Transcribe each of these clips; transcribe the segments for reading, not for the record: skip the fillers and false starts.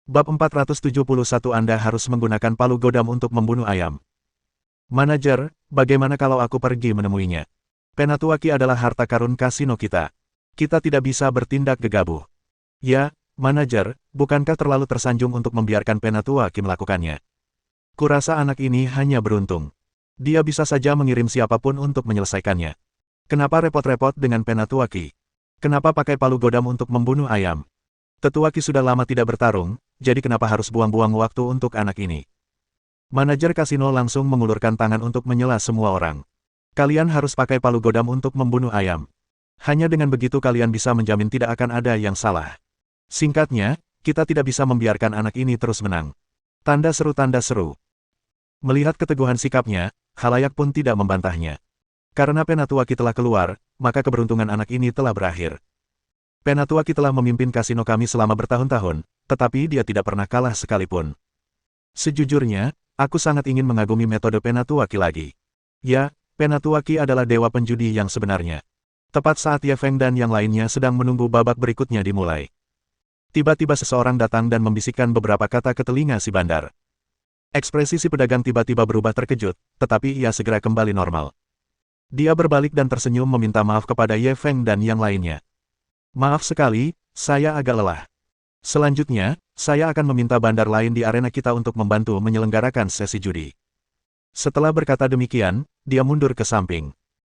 Bab 471 Anda harus menggunakan palu godam untuk membunuh ayam. Manajer, bagaimana kalau aku pergi menemuinya? Penatuaki adalah harta karun kasino kita. Kita tidak bisa bertindak gegabah. Ya, manajer, bukankah terlalu tersanjung untuk membiarkan Penatuaki melakukannya? Kurasa anak ini hanya beruntung. Dia bisa saja mengirim siapapun untuk menyelesaikannya. Kenapa repot-repot dengan Penatuaki? Kenapa pakai palu godam untuk membunuh ayam? Tetuaki sudah lama tidak bertarung, jadi kenapa harus buang-buang waktu untuk anak ini? Manajer kasino langsung mengulurkan tangan untuk menyela semua orang. Kalian harus pakai palu godam untuk membunuh ayam. Hanya dengan begitu kalian bisa menjamin tidak akan ada yang salah. Singkatnya, kita tidak bisa membiarkan anak ini terus menang. Tanda seru tanda seru. Melihat keteguhan sikapnya, khalayak pun tidak membantahnya. Karena Penatuaki telah keluar, maka keberuntungan anak ini telah berakhir. Penatuaki telah memimpin kasino kami selama bertahun-tahun, tetapi dia tidak pernah kalah sekalipun. Sejujurnya, aku sangat ingin mengagumi metode Penatuaki lagi. Ya, Penatuaki adalah dewa penjudi yang sebenarnya. Tepat saat Ye Feng dan yang lainnya sedang menunggu babak berikutnya dimulai. Tiba-tiba seseorang datang dan membisikkan beberapa kata ke telinga si bandar. Ekspresi si pedagang tiba-tiba berubah terkejut, tetapi ia segera kembali normal. Dia berbalik dan tersenyum meminta maaf kepada Ye Feng dan yang lainnya. Maaf sekali, saya agak lelah. Selanjutnya, saya akan meminta bandar lain di arena kita untuk membantu menyelenggarakan sesi judi. Setelah berkata demikian, dia mundur ke samping.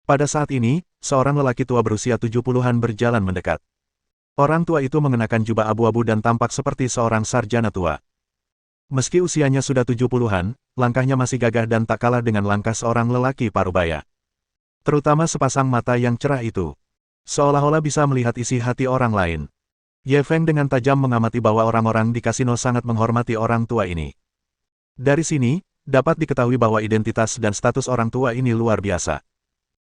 Pada saat ini, seorang lelaki tua berusia 70-an berjalan mendekat. Orang tua itu mengenakan jubah abu-abu dan tampak seperti seorang sarjana tua. Meski usianya sudah 70-an, langkahnya masih gagah dan tak kalah dengan langkah seorang lelaki parubaya. Terutama sepasang mata yang cerah itu. Seolah-olah bisa melihat isi hati orang lain. Ye Feng dengan tajam mengamati bahwa orang-orang di kasino sangat menghormati orang tua ini. Dari sini, dapat diketahui bahwa identitas dan status orang tua ini luar biasa.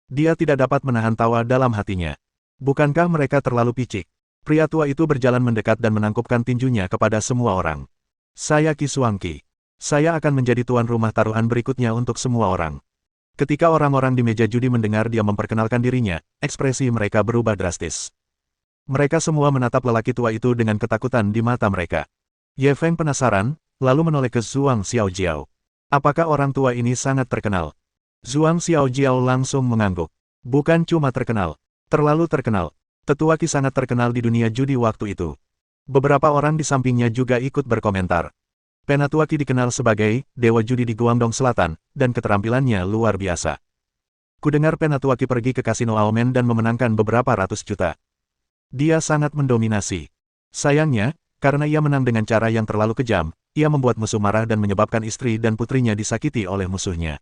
Dia tidak dapat menahan tawa dalam hatinya. Bukankah mereka terlalu picik? Pria tua itu berjalan mendekat dan menangkupkan tinjunya kepada semua orang. Saya Qi Xuangqi. Saya akan menjadi tuan rumah taruhan berikutnya untuk semua orang. Ketika orang-orang di meja judi mendengar dia memperkenalkan dirinya, ekspresi mereka berubah drastis. Mereka semua menatap lelaki tua itu dengan ketakutan di mata mereka. Ye Feng penasaran, lalu menoleh ke Zhuang Xiaojiao. Apakah orang tua ini sangat terkenal? Zhuang Xiaojiao langsung mengangguk. Bukan cuma terkenal, terlalu terkenal. Tetuaki sangat terkenal di dunia judi waktu itu. Beberapa orang di sampingnya juga ikut berkomentar. Penatuaki dikenal sebagai dewa judi di Guangdong Selatan, dan keterampilannya luar biasa. Kudengar Penatuaki pergi ke kasino Aomen dan memenangkan beberapa ratus juta. Dia sangat mendominasi. Sayangnya, karena ia menang dengan cara yang terlalu kejam, ia membuat musuh marah dan menyebabkan istri dan putrinya disakiti oleh musuhnya.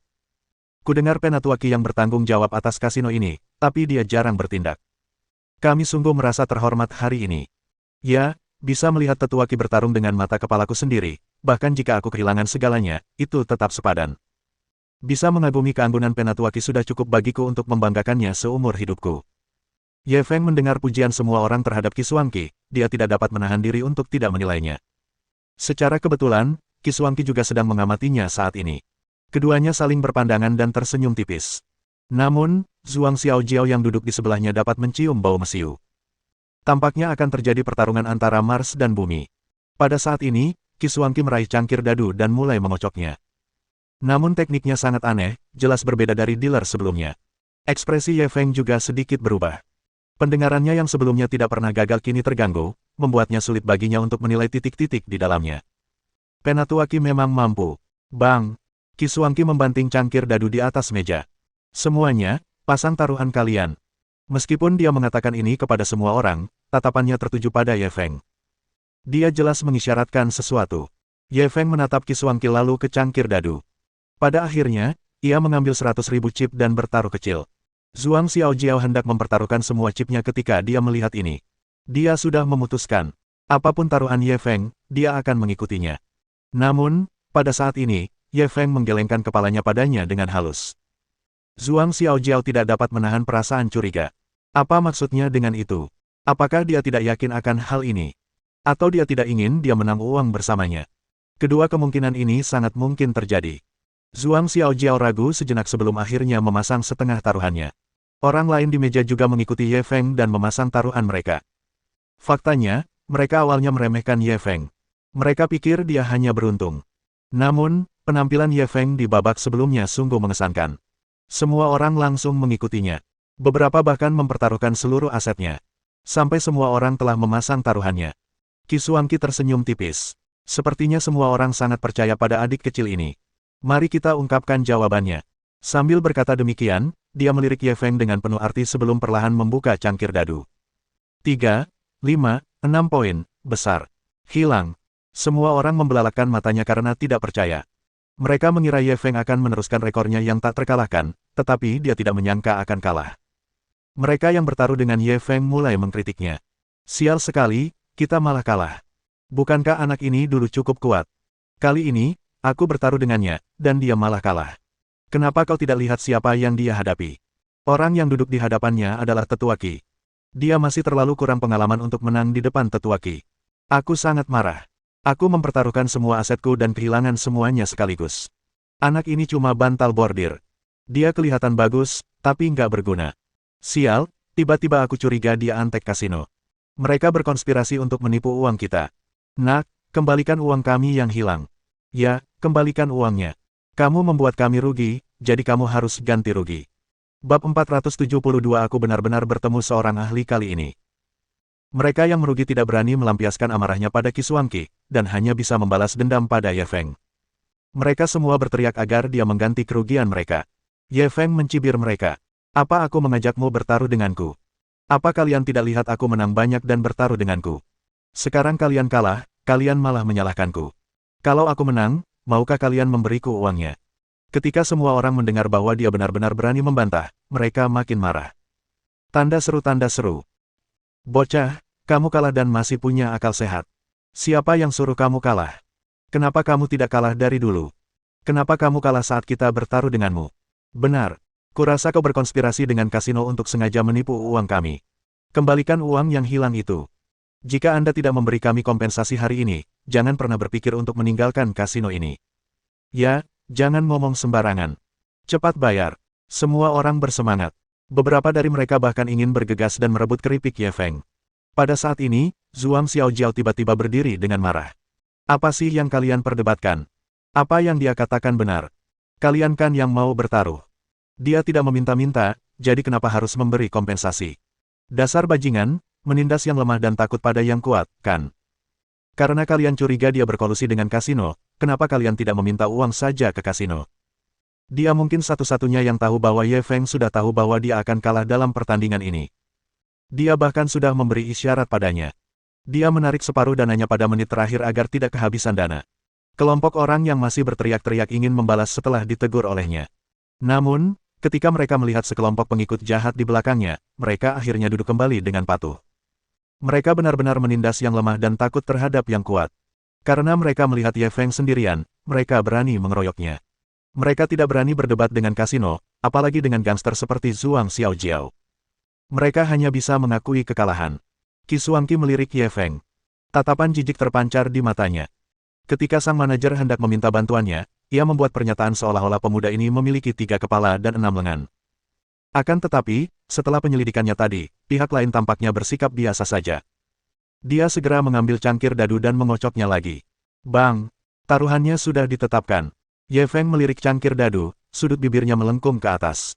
Kudengar Penatuaki yang bertanggung jawab atas kasino ini, tapi dia jarang bertindak. Kami sungguh merasa terhormat hari ini. Ya, bisa melihat Tetuaki bertarung dengan mata kepalaku sendiri. Bahkan jika aku kehilangan segalanya, itu tetap sepadan. Bisa mengagumi keanggunan Penatuaki sudah cukup bagiku untuk membanggakannya seumur hidupku. Ye Feng mendengar pujian semua orang terhadap Qi Xuangqi, dia tidak dapat menahan diri untuk tidak menilainya. Secara kebetulan, Qi Xuangqi juga sedang mengamatinya saat ini. Keduanya saling berpandangan dan tersenyum tipis. Namun, Zhuang Xiaojiao yang duduk di sebelahnya dapat mencium bau mesiu. Tampaknya akan terjadi pertarungan antara Mars dan Bumi. Pada saat ini, Qi Xuangqi meraih cangkir dadu dan mulai mengocoknya. Namun tekniknya sangat aneh, jelas berbeda dari dealer sebelumnya. Ekspresi Ye Feng juga sedikit berubah. Pendengarannya yang sebelumnya tidak pernah gagal kini terganggu, membuatnya sulit baginya untuk menilai titik-titik di dalamnya. Penatuaki memang mampu. Bang! Qi Xuangqi membanting cangkir dadu di atas meja. Semuanya, pasang taruhan kalian. Meskipun dia mengatakan ini kepada semua orang, tatapannya tertuju pada Ye Feng. Dia jelas mengisyaratkan sesuatu. Ye Feng menatap Qi Xuangqi lalu ke cangkir dadu. Pada akhirnya, ia mengambil 100.000 chip dan bertaruh kecil. Zhuang Xiaojiao hendak mempertaruhkan semua chipnya ketika dia melihat ini. Dia sudah memutuskan. Apapun taruhan Ye Feng, dia akan mengikutinya. Namun, pada saat ini, Ye Feng menggelengkan kepalanya padanya dengan halus. Zhuang Xiaojiao tidak dapat menahan perasaan curiga. Apa maksudnya dengan itu? Apakah dia tidak yakin akan hal ini? Atau dia tidak ingin dia menang uang bersamanya? Kedua kemungkinan ini sangat mungkin terjadi. Zhuang Xiaojiao ragu sejenak sebelum akhirnya memasang setengah taruhannya. Orang lain di meja juga mengikuti Ye Feng dan memasang taruhan mereka. Faktanya, mereka awalnya meremehkan Ye Feng. Mereka pikir dia hanya beruntung. Namun, penampilan Ye Feng di babak sebelumnya sungguh mengesankan. Semua orang langsung mengikutinya. Beberapa bahkan mempertaruhkan seluruh asetnya. Sampai semua orang telah memasang taruhannya. Qi Xuangqi tersenyum tipis. Sepertinya semua orang sangat percaya pada adik kecil ini. Mari kita ungkapkan jawabannya. Sambil berkata demikian, dia melirik Ye Feng dengan penuh arti sebelum perlahan membuka cangkir dadu. 3, 5, 6 poin, besar. Hilang. Semua orang membelalakan matanya karena tidak percaya. Mereka mengira Ye Feng akan meneruskan rekornya yang tak terkalahkan, tetapi dia tidak menyangka akan kalah. Mereka yang bertaruh dengan Ye Feng mulai mengkritiknya. Sial sekali, kita malah kalah. Bukankah anak ini dulu cukup kuat? Kali ini, aku bertaruh dengannya, dan dia malah kalah. Kenapa kau tidak lihat siapa yang dia hadapi? Orang yang duduk di hadapannya adalah Tetua Qi. Dia masih terlalu kurang pengalaman untuk menang di depan Tetua Qi. Aku sangat marah. Aku mempertaruhkan semua asetku dan kehilangan semuanya sekaligus. Anak ini cuma bantal bordir. Dia kelihatan bagus, tapi nggak berguna. Sial, tiba-tiba aku curiga dia antek kasino. Mereka berkonspirasi untuk menipu uang kita. Nak, kembalikan uang kami yang hilang. Ya, kembalikan uangnya. Kamu membuat kami rugi, jadi kamu harus ganti rugi. Bab 472 Aku benar-benar bertemu seorang ahli kali ini. Mereka yang merugi tidak berani melampiaskan amarahnya pada Qi Xuangqi, dan hanya bisa membalas dendam pada Ye Feng. Mereka semua berteriak agar dia mengganti kerugian mereka. Ye Feng mencibir mereka. Apa aku mengajakmu bertaruh denganku? Apa kalian tidak lihat aku menang banyak dan bertaruh denganku? Sekarang kalian kalah, kalian malah menyalahkanku. Kalau aku menang, maukah kalian memberiku uangnya? Ketika semua orang mendengar bahwa dia benar-benar berani membantah, mereka makin marah. Tanda seru. Bocah, kamu kalah dan masih punya akal sehat. Siapa yang suruh kamu kalah? Kenapa kamu tidak kalah dari dulu? Kenapa kamu kalah saat kita bertaruh denganmu? Benar. Kurasa kau berkonspirasi dengan kasino untuk sengaja menipu uang kami. Kembalikan uang yang hilang itu. Jika Anda tidak memberi kami kompensasi hari ini, jangan pernah berpikir untuk meninggalkan kasino ini. Ya, jangan ngomong sembarangan. Cepat bayar. Semua orang bersemangat. Beberapa dari mereka bahkan ingin bergegas dan merebut keripik Ye Feng. Pada saat ini, Zhuang Xiaojiao tiba-tiba berdiri dengan marah. Apa sih yang kalian perdebatkan? Apa yang dia katakan benar? Kalian kan yang mau bertaruh. Dia tidak meminta-minta, jadi kenapa harus memberi kompensasi? Dasar bajingan, menindas yang lemah dan takut pada yang kuat, kan? Karena kalian curiga dia berkolusi dengan kasino, kenapa kalian tidak meminta uang saja ke kasino? Dia mungkin satu-satunya yang tahu bahwa Ye Feng sudah tahu bahwa dia akan kalah dalam pertandingan ini. Dia bahkan sudah memberi isyarat padanya. Dia menarik separuh dananya pada menit terakhir agar tidak kehabisan dana. Kelompok orang yang masih berteriak-teriak ingin membalas setelah ditegur olehnya. Namun, ketika mereka melihat sekelompok pengikut jahat di belakangnya, mereka akhirnya duduk kembali dengan patuh. Mereka benar-benar menindas yang lemah dan takut terhadap yang kuat. Karena mereka melihat Ye Feng sendirian, mereka berani mengeroyoknya. Mereka tidak berani berdebat dengan kasino, apalagi dengan gangster seperti Zhuang Xiaojiao. Mereka hanya bisa mengakui kekalahan. Qi Xuangqi melirik Ye Feng. Tatapan jijik terpancar di matanya. Ketika sang manajer hendak meminta bantuannya, ia membuat pernyataan seolah-olah pemuda ini memiliki 3 kepala dan 6 lengan. Akan tetapi, setelah penyelidikannya tadi, pihak lain tampaknya bersikap biasa saja. Dia segera mengambil cangkir dadu dan mengocoknya lagi. Bang! Taruhannya sudah ditetapkan. Ye Feng melirik cangkir dadu, sudut bibirnya melengkung ke atas.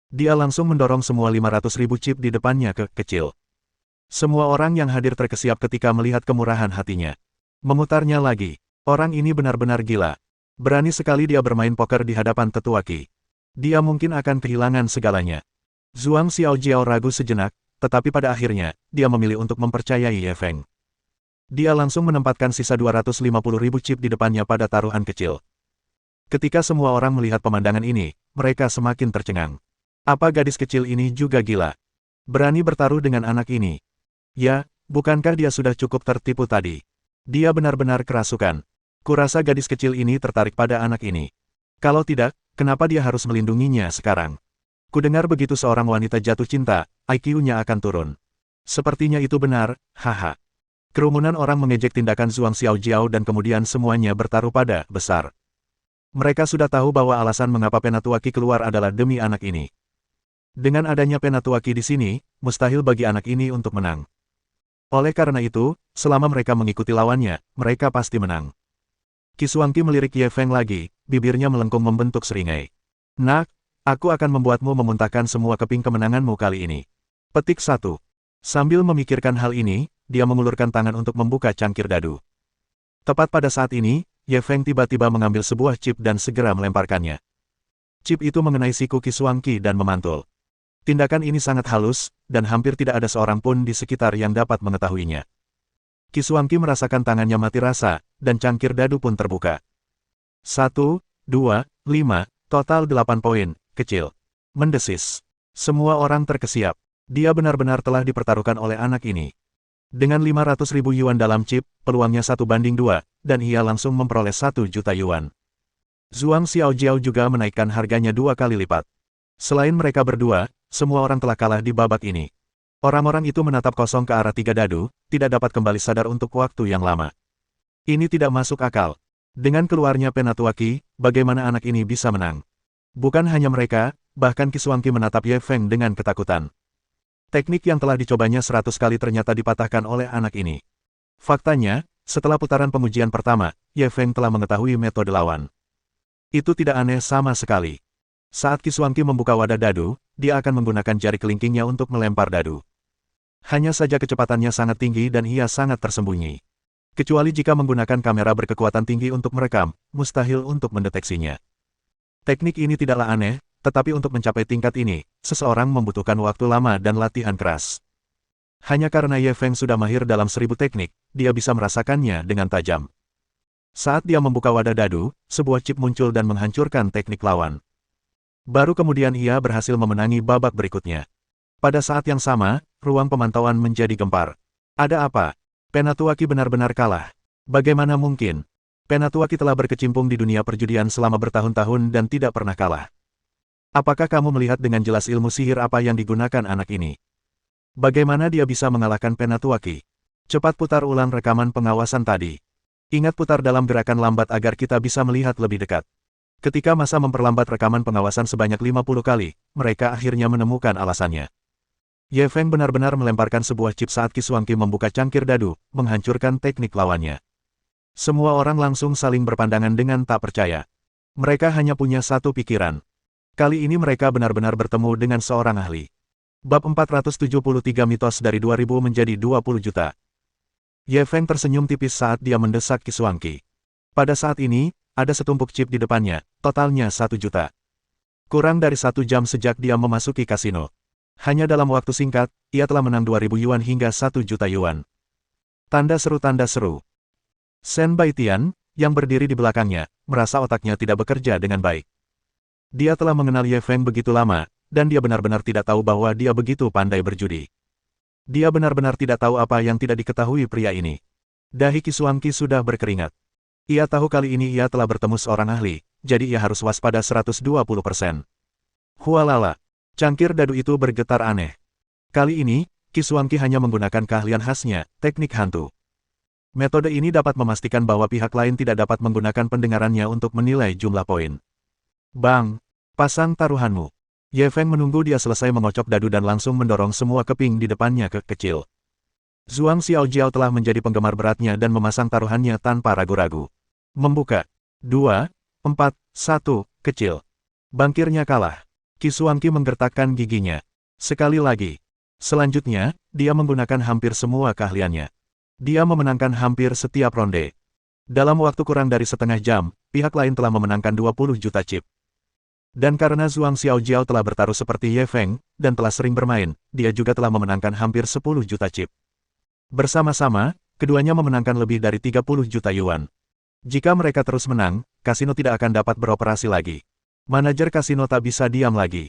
Dia langsung mendorong semua 500.000 chip di depannya ke kecil. Semua orang yang hadir terkesiap ketika melihat kemurahan hatinya. Memutarnya lagi. Orang ini benar-benar gila. Berani sekali dia bermain poker di hadapan Tetua Qi. Dia mungkin akan kehilangan segalanya. Zhuang Xiaojiao ragu sejenak, tetapi pada akhirnya, dia memilih untuk mempercayai Ye Feng. Dia langsung menempatkan sisa 250.000 chip di depannya pada taruhan kecil. Ketika semua orang melihat pemandangan ini, mereka semakin tercengang. Apa gadis kecil ini juga gila? Berani bertaruh dengan anak ini? Ya, bukankah dia sudah cukup tertipu tadi? Dia benar-benar kerasukan. Kurasa gadis kecil ini tertarik pada anak ini. Kalau tidak, kenapa dia harus melindunginya sekarang? Kudengar begitu seorang wanita jatuh cinta, IQ-nya akan turun. Sepertinya itu benar, haha. Kerumunan orang mengejek tindakan Zhuang Xiaojiao dan kemudian semuanya bertaruh pada besar. Mereka sudah tahu bahwa alasan mengapa Penatua Qi keluar adalah demi anak ini. Dengan adanya Penatua Qi di sini, mustahil bagi anak ini untuk menang. Oleh karena itu, selama mereka mengikuti lawannya, mereka pasti menang. Qi melirik Ye Feng lagi, bibirnya melengkung membentuk seringai. Nak, aku akan membuatmu memuntahkan semua keping kemenanganmu kali ini. Petik 1. Sambil memikirkan hal ini, dia mengulurkan tangan untuk membuka cangkir dadu. Tepat pada saat ini, Ye Feng tiba-tiba mengambil sebuah chip dan segera melemparkannya. Chip itu mengenai siku Qi dan memantul. Tindakan ini sangat halus, dan hampir tidak ada seorang pun di sekitar yang dapat mengetahuinya. Qi merasakan tangannya mati rasa, dan cangkir dadu pun terbuka. 1, 2, 5, total 8 poin, kecil. Mendesis. Semua orang terkesiap. Dia benar-benar telah dipertaruhkan oleh anak ini. Dengan 500.000 yuan dalam chip, peluangnya 1:2, dan ia langsung memperoleh 1 juta yuan. Zhuang Xiaojiao juga menaikkan harganya 2 kali lipat. Selain mereka berdua, semua orang telah kalah di babak ini. Orang-orang itu menatap kosong ke arah 3 dadu, tidak dapat kembali sadar untuk waktu yang lama. Ini tidak masuk akal. Dengan keluarnya Penatuaki, bagaimana anak ini bisa menang? Bukan hanya mereka, bahkan Qi menatap Ye Feng dengan ketakutan. Teknik yang telah dicobanya 100 kali ternyata dipatahkan oleh anak ini. Faktanya, setelah putaran pengujian pertama, Ye Feng telah mengetahui metode lawan. Itu tidak aneh sama sekali. Saat Qi membuka wadah dadu, dia akan menggunakan jari kelingkingnya untuk melempar dadu. Hanya saja kecepatannya sangat tinggi dan ia sangat tersembunyi. Kecuali jika menggunakan kamera berkekuatan tinggi untuk merekam, mustahil untuk mendeteksinya. Teknik ini tidaklah aneh, tetapi untuk mencapai tingkat ini, seseorang membutuhkan waktu lama dan latihan keras. Hanya karena Ye Feng sudah mahir dalam 1000 teknik, dia bisa merasakannya dengan tajam. Saat dia membuka wadah dadu, sebuah chip muncul dan menghancurkan teknik lawan. Baru kemudian ia berhasil memenangi babak berikutnya. Pada saat yang sama, ruang pemantauan menjadi gempar. Ada apa? Penatuaki benar-benar kalah. Bagaimana mungkin? Penatuaki telah berkecimpung di dunia perjudian selama bertahun-tahun dan tidak pernah kalah. Apakah kamu melihat dengan jelas ilmu sihir apa yang digunakan anak ini? Bagaimana dia bisa mengalahkan Penatuaki? Cepat putar ulang rekaman pengawasan tadi. Ingat putar dalam gerakan lambat agar kita bisa melihat lebih dekat. Ketika masa memperlambat rekaman pengawasan sebanyak 50 kali, mereka akhirnya menemukan alasannya. Ye Feng benar-benar melemparkan sebuah chip saat Qi membuka cangkir dadu, menghancurkan teknik lawannya. Semua orang langsung saling berpandangan dengan tak percaya. Mereka hanya punya satu pikiran. Kali ini mereka benar-benar bertemu dengan seorang ahli. Bab 473 mitos dari 2000 menjadi 20 juta. Ye Feng tersenyum tipis saat dia mendesak Qi. Pada saat ini, ada setumpuk chip di depannya, totalnya 1 juta. Kurang dari 1 jam sejak dia memasuki kasino. Hanya dalam waktu singkat, ia telah menang 2.000 yuan hingga 1 juta yuan. Tanda seru tanda seru. Shen Baitian, yang berdiri di belakangnya, merasa otaknya tidak bekerja dengan baik. Dia telah mengenal Ye Feng begitu lama, dan dia benar-benar tidak tahu bahwa dia begitu pandai berjudi. Dia benar-benar tidak tahu apa yang tidak diketahui pria ini. Dahi Qi sudah berkeringat. Ia tahu kali ini ia telah bertemu seorang ahli, jadi ia harus waspada 120%. Hualala. Cangkir dadu itu bergetar aneh. Kali ini, Qi hanya menggunakan keahlian khasnya, teknik hantu. Metode ini dapat memastikan bahwa pihak lain tidak dapat menggunakan pendengarannya untuk menilai jumlah poin. Bang! Pasang taruhanmu. Ye Feng menunggu dia selesai mengocok dadu dan langsung mendorong semua keping di depannya ke kecil. Zhuang Xiaojiao telah menjadi penggemar beratnya dan memasang taruhannya tanpa ragu-ragu. Membuka. 2, 4, 1, kecil. Bangkirnya kalah. Qi menggertakkan giginya. Sekali lagi. Selanjutnya, dia menggunakan hampir semua keahliannya. Dia memenangkan hampir setiap ronde. Dalam waktu kurang dari setengah jam, pihak lain telah memenangkan 20 juta chip. Dan karena Zhuang Xiaojiao telah bertaruh seperti Ye Feng, dan telah sering bermain, dia juga telah memenangkan hampir 10 juta chip. Bersama-sama, keduanya memenangkan lebih dari 30 juta yuan. Jika mereka terus menang, kasino tidak akan dapat beroperasi lagi. Manajer kasino tak bisa diam lagi.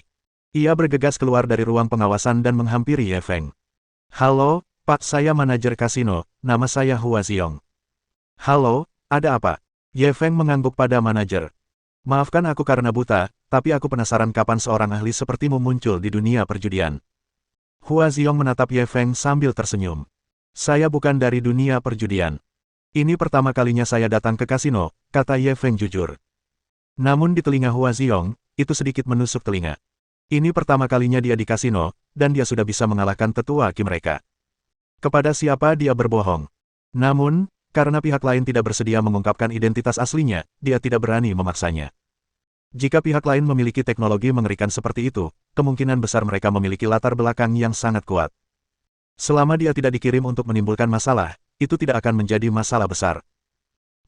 Ia bergegas keluar dari ruang pengawasan dan menghampiri Ye Feng. Halo, Pak, saya manajer kasino, nama saya Hua Xiong. Halo, ada apa? Ye Feng mengangguk pada manajer. Maafkan aku karena buta, tapi aku penasaran kapan seorang ahli sepertimu muncul di dunia perjudian. Hua Xiong menatap Ye Feng sambil tersenyum. Saya bukan dari dunia perjudian. Ini pertama kalinya saya datang ke kasino, kata Ye Feng jujur. Namun di telinga Hua Xiong, itu sedikit menusuk telinga. Ini pertama kalinya dia di kasino, dan dia sudah bisa mengalahkan tetua Qi mereka. Kepada siapa dia berbohong. Namun, karena pihak lain tidak bersedia mengungkapkan identitas aslinya, dia tidak berani memaksanya. Jika pihak lain memiliki teknologi mengerikan seperti itu, kemungkinan besar mereka memiliki latar belakang yang sangat kuat. Selama dia tidak dikirim untuk menimbulkan masalah, itu tidak akan menjadi masalah besar.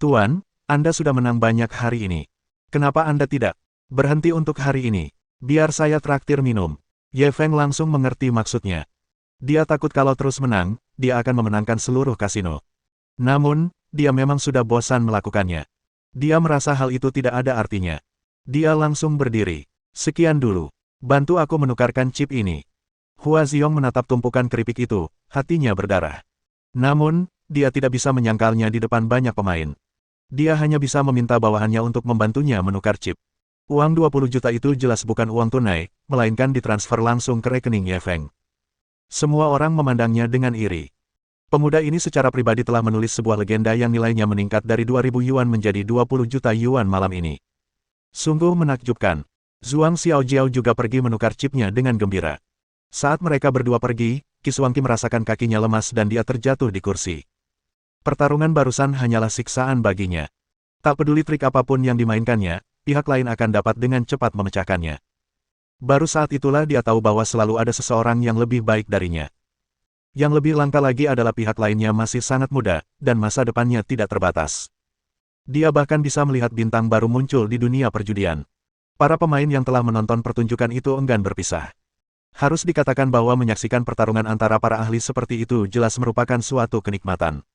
Tuan, Anda sudah menang banyak hari ini. Kenapa Anda tidak berhenti untuk hari ini? Biar saya traktir minum. Ye Feng langsung mengerti maksudnya. Dia takut kalau terus menang, dia akan memenangkan seluruh kasino. Namun, dia memang sudah bosan melakukannya. Dia merasa hal itu tidak ada artinya. Dia langsung berdiri. Sekian dulu. Bantu aku menukarkan chip ini. Hua Xiong menatap tumpukan keripik itu, hatinya berdarah. Namun, dia tidak bisa menyangkalnya di depan banyak pemain. Dia hanya bisa meminta bawahannya untuk membantunya menukar chip. Uang 20 juta itu jelas bukan uang tunai, melainkan ditransfer langsung ke rekening Ye Feng. Semua orang memandangnya dengan iri. Pemuda ini secara pribadi telah menulis sebuah legenda yang nilainya meningkat dari 2.000 yuan menjadi 20 juta yuan malam ini. Sungguh menakjubkan. Zhuang Xiaojiao juga pergi menukar chipnya dengan gembira. Saat mereka berdua pergi, Qi merasakan kakinya lemas dan dia terjatuh di kursi. Pertarungan barusan hanyalah siksaan baginya. Tak peduli trik apapun yang dimainkannya, pihak lain akan dapat dengan cepat memecahkannya. Baru saat itulah dia tahu bahwa selalu ada seseorang yang lebih baik darinya. Yang lebih langka lagi adalah pihak lainnya masih sangat muda, dan masa depannya tidak terbatas. Dia bahkan bisa melihat bintang baru muncul di dunia perjudian. Para pemain yang telah menonton pertunjukan itu enggan berpisah. Harus dikatakan bahwa menyaksikan pertarungan antara para ahli seperti itu jelas merupakan suatu kenikmatan.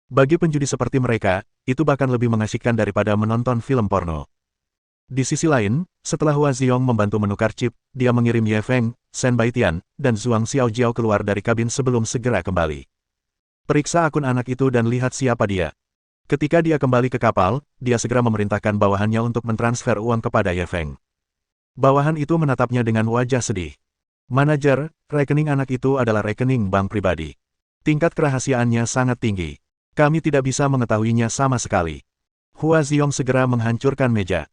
Bagi penjudi seperti mereka, itu bahkan lebih mengasyikkan daripada menonton film porno. Di sisi lain, setelah Hua Xiong membantu menukar chip, dia mengirim Ye Feng, Shen Baitian, dan Zhuang Xiaojiao keluar dari kabin sebelum segera kembali. Periksa akun anak itu dan lihat siapa dia. Ketika dia kembali ke kapal, dia segera memerintahkan bawahannya untuk mentransfer uang kepada Ye Feng. Bawahan itu menatapnya dengan wajah sedih. Manajer, rekening anak itu adalah rekening bank pribadi. Tingkat kerahasiaannya sangat tinggi. Kami tidak bisa mengetahuinya sama sekali. Hua Xiong segera menghancurkan meja.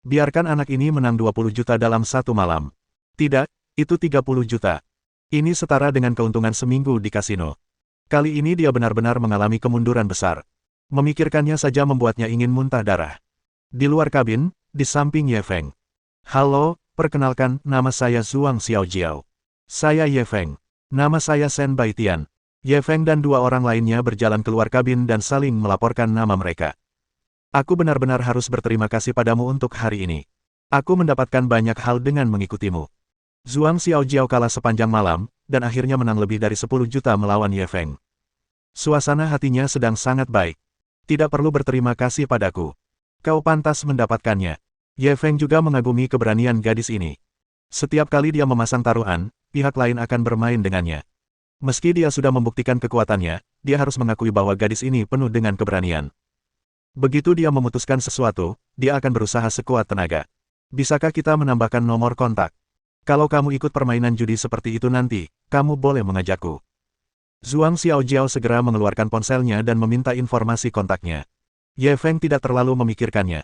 Biarkan anak ini menang 20 juta dalam satu malam. Tidak, itu 30 juta. Ini setara dengan keuntungan seminggu di kasino. Kali ini dia benar-benar mengalami kemunduran besar. Memikirkannya saja membuatnya ingin muntah darah. Di luar kabin, di samping Ye Feng. Halo, perkenalkan, nama saya Zhuang Xiaojiao. Saya Ye Feng. Nama saya Shen Baitian. Ye Feng dan dua orang lainnya berjalan keluar kabin dan saling melaporkan nama mereka. Aku benar-benar harus berterima kasih padamu untuk hari ini. Aku mendapatkan banyak hal dengan mengikutimu. Zhuang Xiaojiao kalah sepanjang malam, dan akhirnya menang lebih dari 10 juta melawan Ye Feng. Suasana hatinya sedang sangat baik. Tidak perlu berterima kasih padaku. Kau pantas mendapatkannya. Ye Feng juga mengagumi keberanian gadis ini. Setiap kali dia memasang taruhan, pihak lain akan bermain dengannya. Meski dia sudah membuktikan kekuatannya, dia harus mengakui bahwa gadis ini penuh dengan keberanian. Begitu dia memutuskan sesuatu, dia akan berusaha sekuat tenaga. Bisakah kita menambahkan nomor kontak? Kalau kamu ikut permainan judi seperti itu nanti, kamu boleh mengajakku. Zhuang Xiaojiao segera mengeluarkan ponselnya dan meminta informasi kontaknya. Ye Feng tidak terlalu memikirkannya.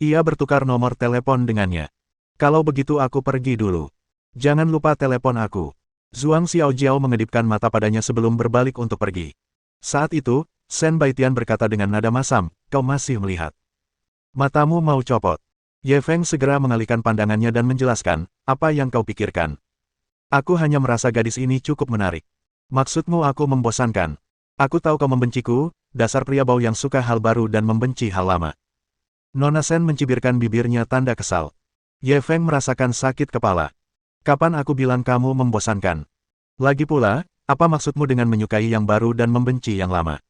Ia bertukar nomor telepon dengannya. Kalau begitu aku pergi dulu. Jangan lupa telepon aku. Zhuang Xiaojiao mengedipkan mata padanya sebelum berbalik untuk pergi. Saat itu, Shen Baitian berkata dengan nada masam, kau masih melihat. Matamu mau copot. Ye Feng segera mengalihkan pandangannya dan menjelaskan, apa yang kau pikirkan? Aku hanya merasa gadis ini cukup menarik. Maksudmu aku membosankan. Aku tahu kau membenciku, dasar pria bau yang suka hal baru dan membenci hal lama. Nona Shen mencibirkan bibirnya tanda kesal. Ye Feng merasakan sakit kepala. Kapan aku bilang kamu membosankan? Lagi pula, apa maksudmu dengan menyukai yang baru dan membenci yang lama?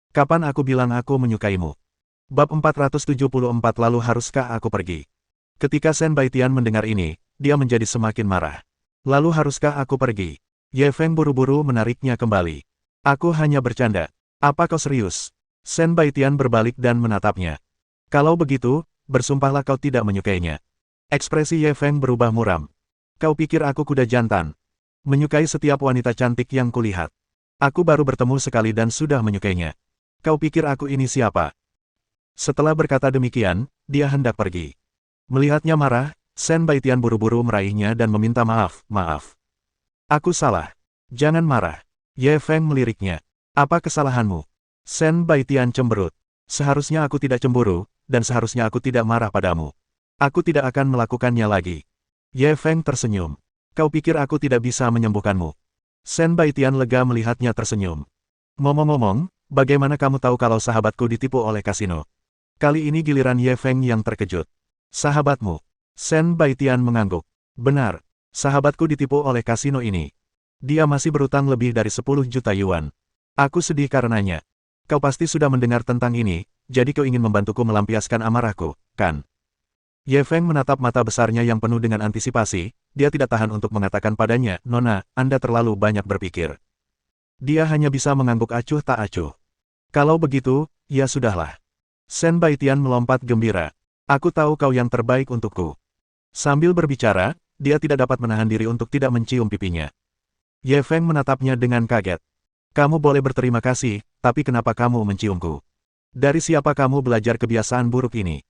Kapan aku bilang aku menyukaimu? Bab 474 lalu haruskah aku pergi? Ketika Shen Baitian mendengar ini, dia menjadi semakin marah. Lalu haruskah aku pergi? Ye Feng buru-buru menariknya kembali. Aku hanya bercanda. Apa kau serius? Shen Baitian berbalik dan menatapnya. Kalau begitu, bersumpahlah kau tidak menyukainya. Ekspresi Ye Feng berubah muram. Kau pikir aku kuda jantan? Menyukai setiap wanita cantik yang kulihat. Aku baru bertemu sekali dan sudah menyukainya. Kau pikir aku ini siapa? Setelah berkata demikian, dia hendak pergi. Melihatnya marah, Shen Baitian buru-buru meraihnya dan meminta maaf, maaf. Aku salah. Jangan marah. Ye Feng meliriknya. Apa kesalahanmu? Shen Baitian cemberut. Seharusnya aku tidak cemburu, dan seharusnya aku tidak marah padamu. Aku tidak akan melakukannya lagi. Ye Feng tersenyum. Kau pikir aku tidak bisa menyembuhkanmu? Shen Baitian lega melihatnya tersenyum. Ngomong-ngomong, bagaimana kamu tahu kalau sahabatku ditipu oleh kasino? Kali ini giliran Ye Feng yang terkejut. Sahabatmu? Shen Baitian mengangguk. Benar, sahabatku ditipu oleh kasino ini. Dia masih berutang lebih dari 10 juta yuan. Aku sedih karenanya. Kau pasti sudah mendengar tentang ini, jadi kau ingin membantuku melampiaskan amarahku, kan? Ye Feng menatap mata besarnya yang penuh dengan antisipasi, dia tidak tahan untuk mengatakan padanya, Nona, Anda terlalu banyak berpikir. Dia hanya bisa mengangguk acuh tak acuh. Kalau begitu, ya sudahlah. Shen Baitian melompat gembira. Aku tahu kau yang terbaik untukku. Sambil berbicara, dia tidak dapat menahan diri untuk tidak mencium pipinya. Ye Feng menatapnya dengan kaget. Kamu boleh berterima kasih, tapi kenapa kamu menciumku? Dari siapa kamu belajar kebiasaan buruk ini?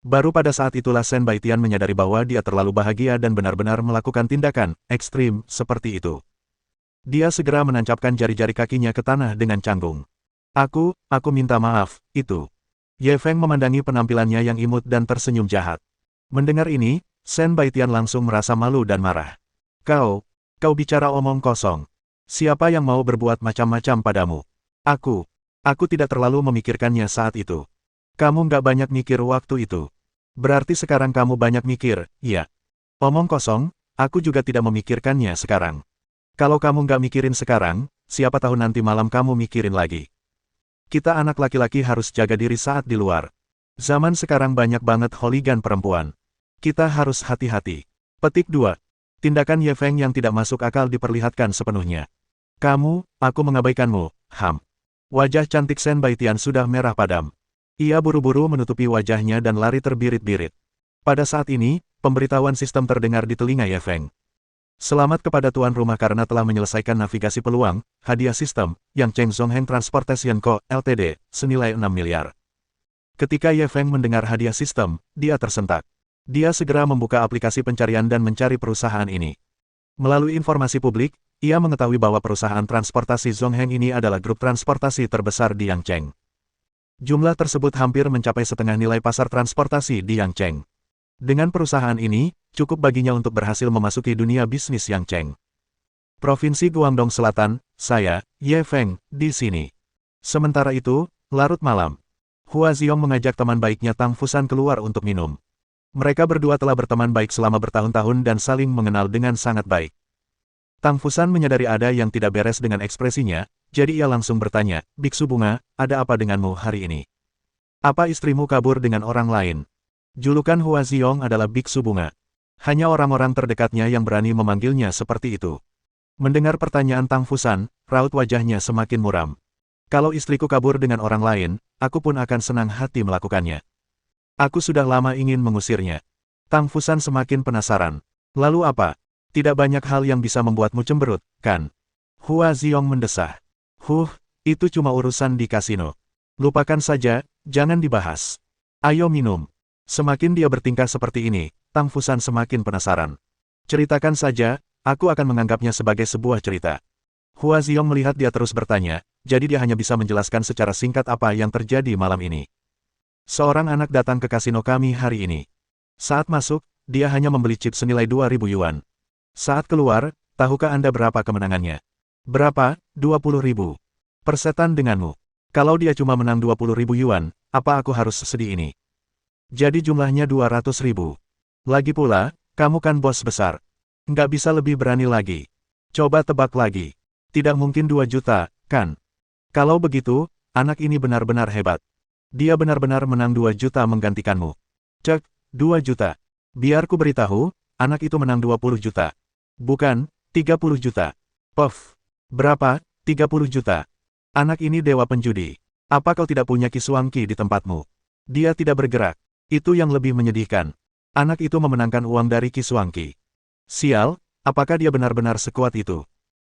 Baru pada saat itulah Shen Baitian menyadari bahwa dia terlalu bahagia dan benar-benar melakukan tindakan ekstrim seperti itu. Dia segera menancapkan jari-jari kakinya ke tanah dengan canggung. Aku minta maaf, itu. Ye Feng memandangi penampilannya yang imut dan tersenyum jahat. Mendengar ini, Shen Baitian langsung merasa malu dan marah. Kau bicara omong kosong. Siapa yang mau berbuat macam-macam padamu? Aku tidak terlalu memikirkannya saat itu. Kamu nggak banyak mikir waktu itu. Berarti sekarang kamu banyak mikir, iya. Omong kosong, aku juga tidak memikirkannya sekarang. Kalau kamu nggak mikirin sekarang, siapa tahu nanti malam kamu mikirin lagi. Kita anak laki-laki harus jaga diri saat di luar. Zaman sekarang banyak banget hooligan perempuan. Kita harus hati-hati. Petik 2. Tindakan Ye Feng yang tidak masuk akal diperlihatkan sepenuhnya. Aku mengabaikanmu, Wajah cantik Shen Baitian sudah merah padam. Ia buru-buru menutupi wajahnya dan lari terbirit-birit. Pada saat ini, pemberitahuan sistem terdengar di telinga Ye Feng. Selamat kepada tuan rumah karena telah menyelesaikan navigasi peluang, hadiah sistem, yang Cheng Zongheng Transportation Co., Ltd., senilai 6 miliar. Ketika Ye Feng mendengar hadiah sistem, dia tersentak. Dia segera membuka aplikasi pencarian dan mencari perusahaan ini. Melalui informasi publik, ia mengetahui bahwa perusahaan transportasi Zongheng ini adalah grup transportasi terbesar di Yangcheng. Jumlah tersebut hampir mencapai setengah nilai pasar transportasi di Yangcheng. Dengan perusahaan ini, cukup baginya untuk berhasil memasuki dunia bisnis Yangcheng. Provinsi Guangdong Selatan, saya, Ye Feng, di sini. Sementara itu, larut malam. Hua Ziong mengajak teman baiknya Tang Fusan keluar untuk minum. Mereka berdua telah berteman baik selama bertahun-tahun dan saling mengenal dengan sangat baik. Tang Fusan menyadari ada yang tidak beres dengan ekspresinya, jadi ia langsung bertanya, Biksu Bunga, ada apa denganmu hari ini? Apa istrimu kabur dengan orang lain? Julukan Hua Ziong adalah Biksu Bunga. Hanya orang-orang terdekatnya yang berani memanggilnya seperti itu. Mendengar pertanyaan Tang Fusan, raut wajahnya semakin muram. Kalau istriku kabur dengan orang lain, aku pun akan senang hati melakukannya. Aku sudah lama ingin mengusirnya. Tang Fusan semakin penasaran. Lalu apa? Tidak banyak hal yang bisa membuatmu cemberut, kan? Hua Ziong mendesah. Itu cuma urusan di kasino. Lupakan saja, jangan dibahas. Ayo minum. Semakin dia bertingkah seperti ini, Tang Fusan semakin penasaran. Ceritakan saja, aku akan menganggapnya sebagai sebuah cerita. Hua Ziong melihat dia terus bertanya, jadi dia hanya bisa menjelaskan secara singkat apa yang terjadi malam ini. Seorang anak datang ke kasino kami hari ini. Saat masuk, dia hanya membeli chip senilai 2.000 yuan. Saat keluar, tahukah Anda berapa kemenangannya? Berapa? 20.000. Persetan denganmu. Kalau dia cuma menang 20.000 yuan, apa aku harus sesedih ini? Jadi jumlahnya 200.000. Lagi pula, kamu kan bos besar. Nggak bisa lebih berani lagi. Coba tebak lagi. Tidak mungkin 2 juta, kan? Kalau begitu, anak ini benar-benar hebat. Dia benar-benar menang 2 juta menggantikanmu. Cek, 2 juta. Biar ku beritahu, anak itu menang 20 juta. Bukan, 30 juta. Puff. Berapa? 30 juta. Anak ini dewa penjudi. Apa kau tidak punya Kiswangki di tempatmu? Dia tidak bergerak. Itu yang lebih menyedihkan. Anak itu memenangkan uang dari Kiswangki. Sial, apakah dia benar-benar sekuat itu?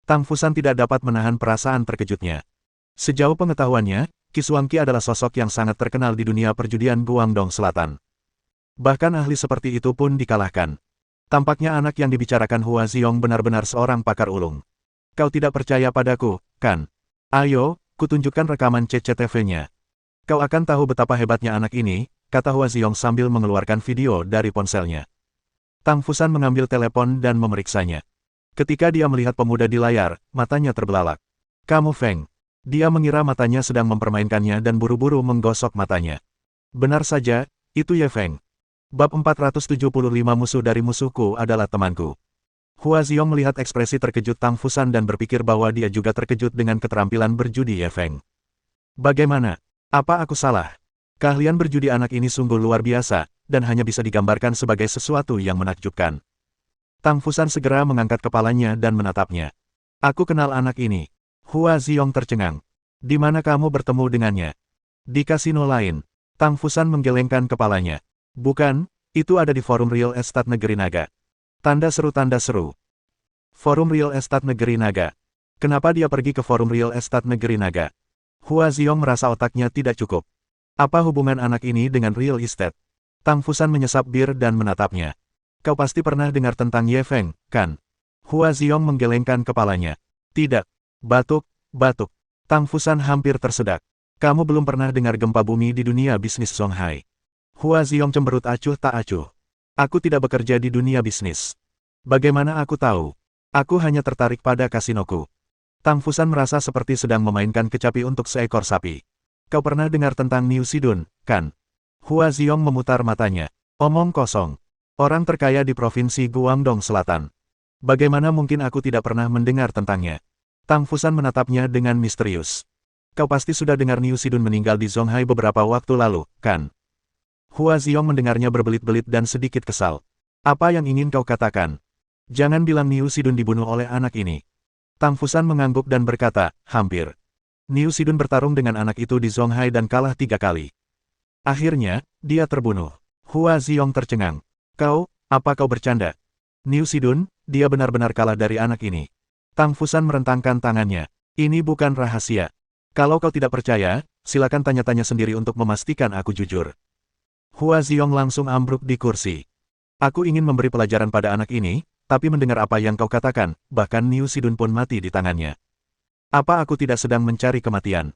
Tang Fusan tidak dapat menahan perasaan terkejutnya. Sejauh pengetahuannya, Kiswangki adalah sosok yang sangat terkenal di dunia perjudian Guangdong Selatan. Bahkan ahli seperti itu pun dikalahkan. Tampaknya anak yang dibicarakan Hua Ziong benar-benar seorang pakar ulung. Kau tidak percaya padaku, kan? Ayo, kutunjukkan rekaman CCTV-nya. Kau akan tahu betapa hebatnya anak ini, kata Hua Ziyong sambil mengeluarkan video dari ponselnya. Tang Fusan mengambil telepon dan memeriksanya. Ketika dia melihat pemuda di layar, matanya terbelalak. Kamu Feng. Dia mengira matanya sedang mempermainkannya dan buru-buru menggosok matanya. Benar saja, itu Ye Feng. Bab 475 musuh dari musuhku adalah temanku. Hua Ziyong melihat ekspresi terkejut Tang Fusan dan berpikir bahwa dia juga terkejut dengan keterampilan berjudi Ye Feng. Bagaimana? Apa aku salah? Keahlian berjudi anak ini sungguh luar biasa, dan hanya bisa digambarkan sebagai sesuatu yang menakjubkan. Tang Fusan segera mengangkat kepalanya dan menatapnya. Aku kenal anak ini. Hua Ziyong tercengang. Di mana kamu bertemu dengannya? Di kasino lain. Tang Fusan menggelengkan kepalanya. Bukan, itu ada di forum Real Estate Negeri Naga. Tanda seru tanda seru. Forum Real Estate Negeri Naga. Kenapa dia pergi ke forum Real Estate Negeri Naga? Hua Ziyong merasa otaknya tidak cukup. Apa hubungan anak ini dengan real estate? Tang Fusan menyesap bir dan menatapnya. Kau pasti pernah dengar tentang Ye Feng, kan? Hua Ziyong menggelengkan kepalanya. Tidak. Batuk, batuk. Tang Fusan hampir tersedak. Kamu belum pernah dengar gempa bumi di dunia bisnis Songhai. Hua Ziyong cemberut acuh tak acuh. Aku tidak bekerja di dunia bisnis. Bagaimana aku tahu? Aku hanya tertarik pada kasinoku. Tang Fusan merasa seperti sedang memainkan kecapi untuk seekor sapi. Kau pernah dengar tentang Niu Sidun, kan? Hua Ziyong memutar matanya. Omong kosong. Orang terkaya di provinsi Guangdong Selatan. Bagaimana mungkin aku tidak pernah mendengar tentangnya? Tang Fusan menatapnya dengan misterius. Kau pasti sudah dengar Niu Sidun meninggal di Songhai beberapa waktu lalu, kan? Hua Ziyong mendengarnya berbelit-belit dan sedikit kesal. Apa yang ingin kau katakan? Jangan bilang Niu Sidun dibunuh oleh anak ini. Tang Fusan mengangguk dan berkata, hampir. Niu Sidun bertarung dengan anak itu di Songhai dan kalah 3 kali. Akhirnya, dia terbunuh. Hua Ziyong tercengang. Apa kau bercanda? Niu Sidun, dia benar-benar kalah dari anak ini. Tang Fusan merentangkan tangannya. Ini bukan rahasia. Kalau kau tidak percaya, silakan tanya-tanya sendiri untuk memastikan aku jujur. Hua Ziyong langsung ambruk di kursi. Aku ingin memberi pelajaran pada anak ini, tapi mendengar apa yang kau katakan, bahkan Niu Sidun pun mati di tangannya. Apa aku tidak sedang mencari kematian?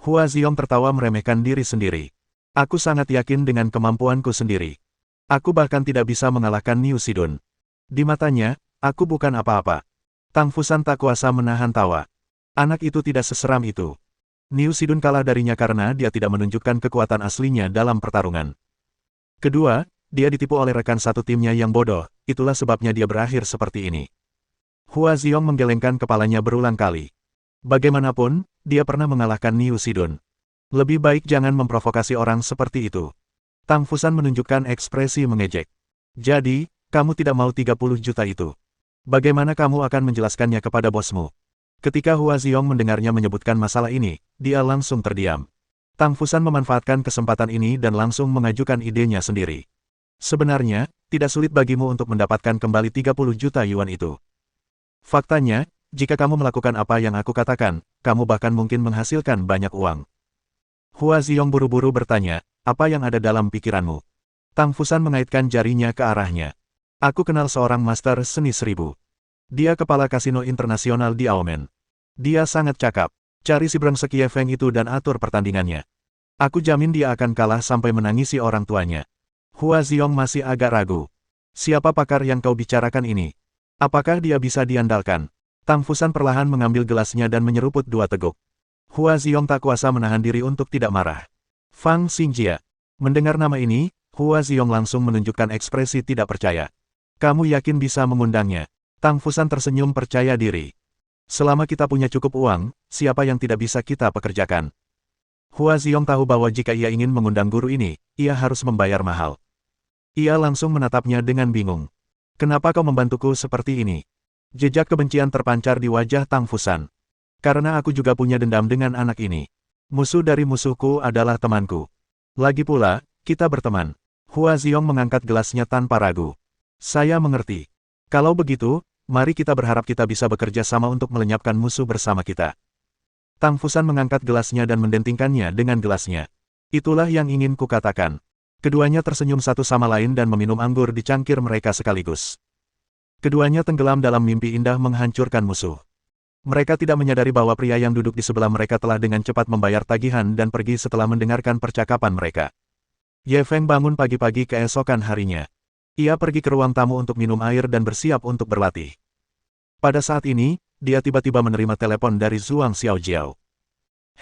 Hua Ziyong tertawa meremehkan diri sendiri. Aku sangat yakin dengan kemampuanku sendiri. Aku bahkan tidak bisa mengalahkan Niu Sidun. Di matanya, aku bukan apa-apa. Tang Fusan tak kuasa menahan tawa. Anak itu tidak seseram itu. Niu Sidun kalah darinya karena dia tidak menunjukkan kekuatan aslinya dalam pertarungan. Kedua, dia ditipu oleh rekan satu timnya yang bodoh, itulah sebabnya dia berakhir seperti ini. Hua Ziyong menggelengkan kepalanya berulang kali. Bagaimanapun, dia pernah mengalahkan Niu Sidun. Lebih baik jangan memprovokasi orang seperti itu. Tang Fusan menunjukkan ekspresi mengejek. Jadi, kamu tidak mau 30 juta itu. Bagaimana kamu akan menjelaskannya kepada bosmu? Ketika Hua Ziyong mendengarnya menyebutkan masalah ini, dia langsung terdiam. Tang Fusan memanfaatkan kesempatan ini dan langsung mengajukan idenya sendiri. Sebenarnya, tidak sulit bagimu untuk mendapatkan kembali 30 juta yuan itu. Faktanya, jika kamu melakukan apa yang aku katakan, kamu bahkan mungkin menghasilkan banyak uang. Hua Ziyong buru-buru bertanya, apa yang ada dalam pikiranmu? Tang Fusan mengaitkan jarinya ke arahnya. Aku kenal seorang master seni 1000. Dia kepala kasino internasional di Aomen. Dia sangat cakap. Cari si brengsek Ye Feng itu dan atur pertandingannya. Aku jamin dia akan kalah sampai menangisi orang tuanya. Hua Ziyong masih agak ragu. Siapa pakar yang kau bicarakan ini? Apakah dia bisa diandalkan? Tang Fusan perlahan mengambil gelasnya dan menyeruput 2 teguk. Hua Ziyong tak kuasa menahan diri untuk tidak marah. Fang Xingjia. Mendengar nama ini, Hua Ziyong langsung menunjukkan ekspresi tidak percaya. Kamu yakin bisa mengundangnya? Tang Fusan tersenyum percaya diri. Selama kita punya cukup uang, siapa yang tidak bisa kita pekerjakan? Hua Ziyong tahu bahwa jika ia ingin mengundang guru ini, ia harus membayar mahal. Ia langsung menatapnya dengan bingung. Kenapa kau membantuku seperti ini? Jejak kebencian terpancar di wajah Tang Fusan. Karena aku juga punya dendam dengan anak ini. Musuh dari musuhku adalah temanku. Lagi pula, kita berteman. Hua Ziyong mengangkat gelasnya tanpa ragu. Saya mengerti. Kalau begitu, mari kita berharap kita bisa bekerja sama untuk melenyapkan musuh bersama kita. Tang Fusan mengangkat gelasnya dan mendentingkannya dengan gelasnya. Itulah yang ingin kukatakan. Keduanya tersenyum satu sama lain dan meminum anggur di cangkir mereka sekaligus. Keduanya tenggelam dalam mimpi indah menghancurkan musuh. Mereka tidak menyadari bahwa pria yang duduk di sebelah mereka telah dengan cepat membayar tagihan dan pergi setelah mendengarkan percakapan mereka. Ye Feng bangun pagi-pagi keesokan harinya. Ia pergi ke ruang tamu untuk minum air dan bersiap untuk berlatih. Pada saat ini, dia tiba-tiba menerima telepon dari Zhuang Xiaojiao.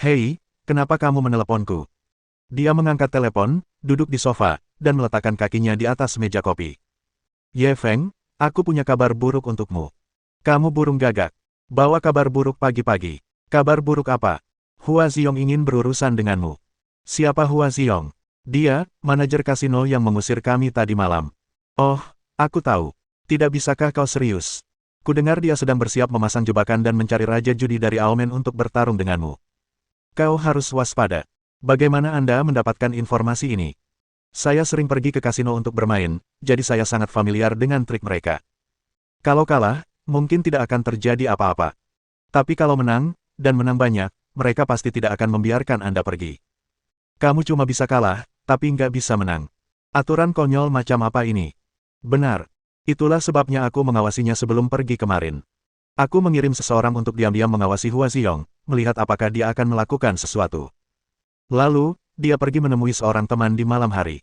"Hei, kenapa kamu meneleponku?" Dia mengangkat telepon, duduk di sofa, dan meletakkan kakinya di atas meja kopi. "Ye Feng, aku punya kabar buruk untukmu. Kamu burung gagak. Bawa kabar buruk pagi-pagi." "Kabar buruk apa?" "Hua Ziyong ingin berurusan denganmu." "Siapa Hua Ziyong?" "Dia, manajer kasino yang mengusir kami tadi malam." "Oh, aku tahu. Tidak bisakah kau serius? Kudengar dia sedang bersiap memasang jebakan dan mencari raja judi dari Aomen untuk bertarung denganmu. Kau harus waspada. Bagaimana Anda mendapatkan informasi ini?" "Saya sering pergi ke kasino untuk bermain, jadi saya sangat familiar dengan trik mereka. Kalau kalah, mungkin tidak akan terjadi apa-apa. Tapi kalau menang, dan menang banyak, mereka pasti tidak akan membiarkan Anda pergi. Kamu cuma bisa kalah, tapi nggak bisa menang. Aturan konyol macam apa ini?" "Benar. Itulah sebabnya aku mengawasinya sebelum pergi kemarin. Aku mengirim seseorang untuk diam-diam mengawasi Hua Ziyong, melihat apakah dia akan melakukan sesuatu. Lalu, dia pergi menemui seorang teman di malam hari.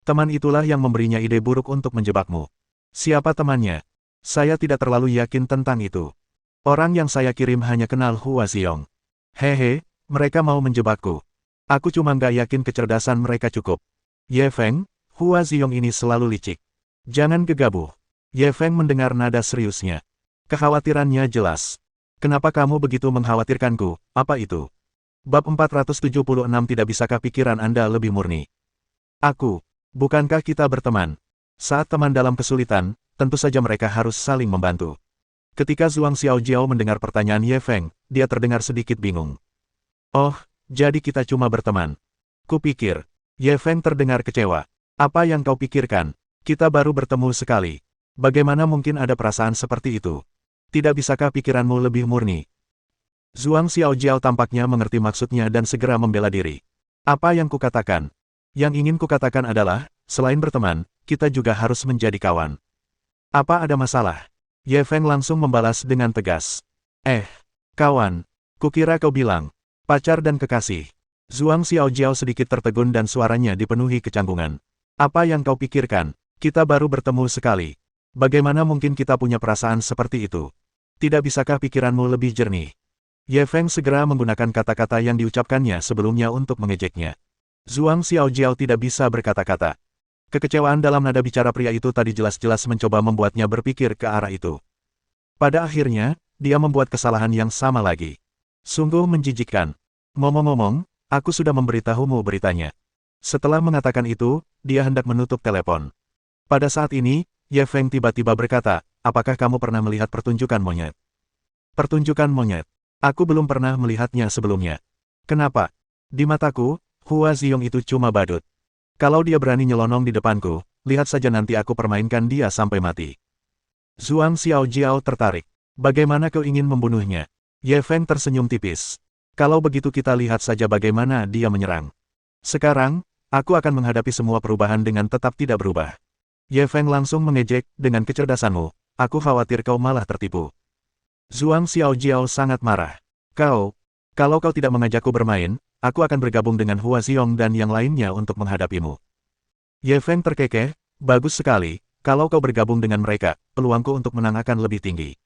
Teman itulah yang memberinya ide buruk untuk menjebakmu." "Siapa temannya?" "Saya tidak terlalu yakin tentang itu. Orang yang saya kirim hanya kenal Hua Ziyong." "Hehe, mereka mau menjebakku. Aku cuma nggak yakin kecerdasan mereka cukup." "Ye Feng, Hua Ziyong ini selalu licik. Jangan gegabah." Ye Feng mendengar nada seriusnya. Kekhawatirannya jelas. "Kenapa kamu begitu mengkhawatirkanku, apa itu?" Bab 476 Tidak bisakah pikiran Anda lebih murni? "Aku. Bukankah kita berteman? Saat teman dalam kesulitan, tentu saja mereka harus saling membantu." Ketika Zhuang Xiaojiao mendengar pertanyaan Ye Feng, dia terdengar sedikit bingung. "Oh, jadi kita cuma berteman. Kupikir." Ye Feng terdengar kecewa. "Apa yang kau pikirkan? Kita baru bertemu sekali. Bagaimana mungkin ada perasaan seperti itu? Tidak bisakah pikiranmu lebih murni?" Zhuang Xiaojiao tampaknya mengerti maksudnya dan segera membela diri. "Apa yang kukatakan? Yang ingin kukatakan adalah, selain berteman, kita juga harus menjadi kawan. Apa ada masalah?" Ye Feng langsung membalas dengan tegas. Kawan. Kukira kau bilang, pacar dan kekasih." Zhuang Xiaojiao sedikit tertegun dan suaranya dipenuhi kecanggungan. "Apa yang kau pikirkan? Kita baru bertemu sekali. Bagaimana mungkin kita punya perasaan seperti itu? Tidak bisakah pikiranmu lebih jernih?" Ye Feng segera menggunakan kata-kata yang diucapkannya sebelumnya untuk mengejeknya. Zhuang Xiaojiao tidak bisa berkata-kata. Kekecewaan dalam nada bicara pria itu tadi jelas-jelas mencoba membuatnya berpikir ke arah itu. Pada akhirnya, dia membuat kesalahan yang sama lagi. Sungguh menjijikkan. "Ngomong-ngomong, aku sudah memberitahumu beritanya." Setelah mengatakan itu, dia hendak menutup telepon. Pada saat ini, Ye Feng tiba-tiba berkata, "Apakah kamu pernah melihat pertunjukan monyet?" "Pertunjukan monyet? Aku belum pernah melihatnya sebelumnya." "Kenapa? Di mataku, Hua Ziyong itu cuma badut. Kalau dia berani nyelonong di depanku, lihat saja nanti aku permainkan dia sampai mati." Zhuang Xiaojiao tertarik. "Bagaimana kau ingin membunuhnya?" Ye Feng tersenyum tipis. "Kalau begitu kita lihat saja bagaimana dia menyerang. Sekarang, aku akan menghadapi semua perubahan dengan tetap tidak berubah." Ye Feng langsung mengejek, "Dengan kecerdasanmu, aku khawatir kau malah tertipu." Zhuang Xiaojiao sangat marah. Kalau kau tidak mengajakku bermain, aku akan bergabung dengan Hua Ziyong dan yang lainnya untuk menghadapimu." Ye Feng terkekeh, "Bagus sekali, kalau kau bergabung dengan mereka, peluangku untuk menang akan lebih tinggi."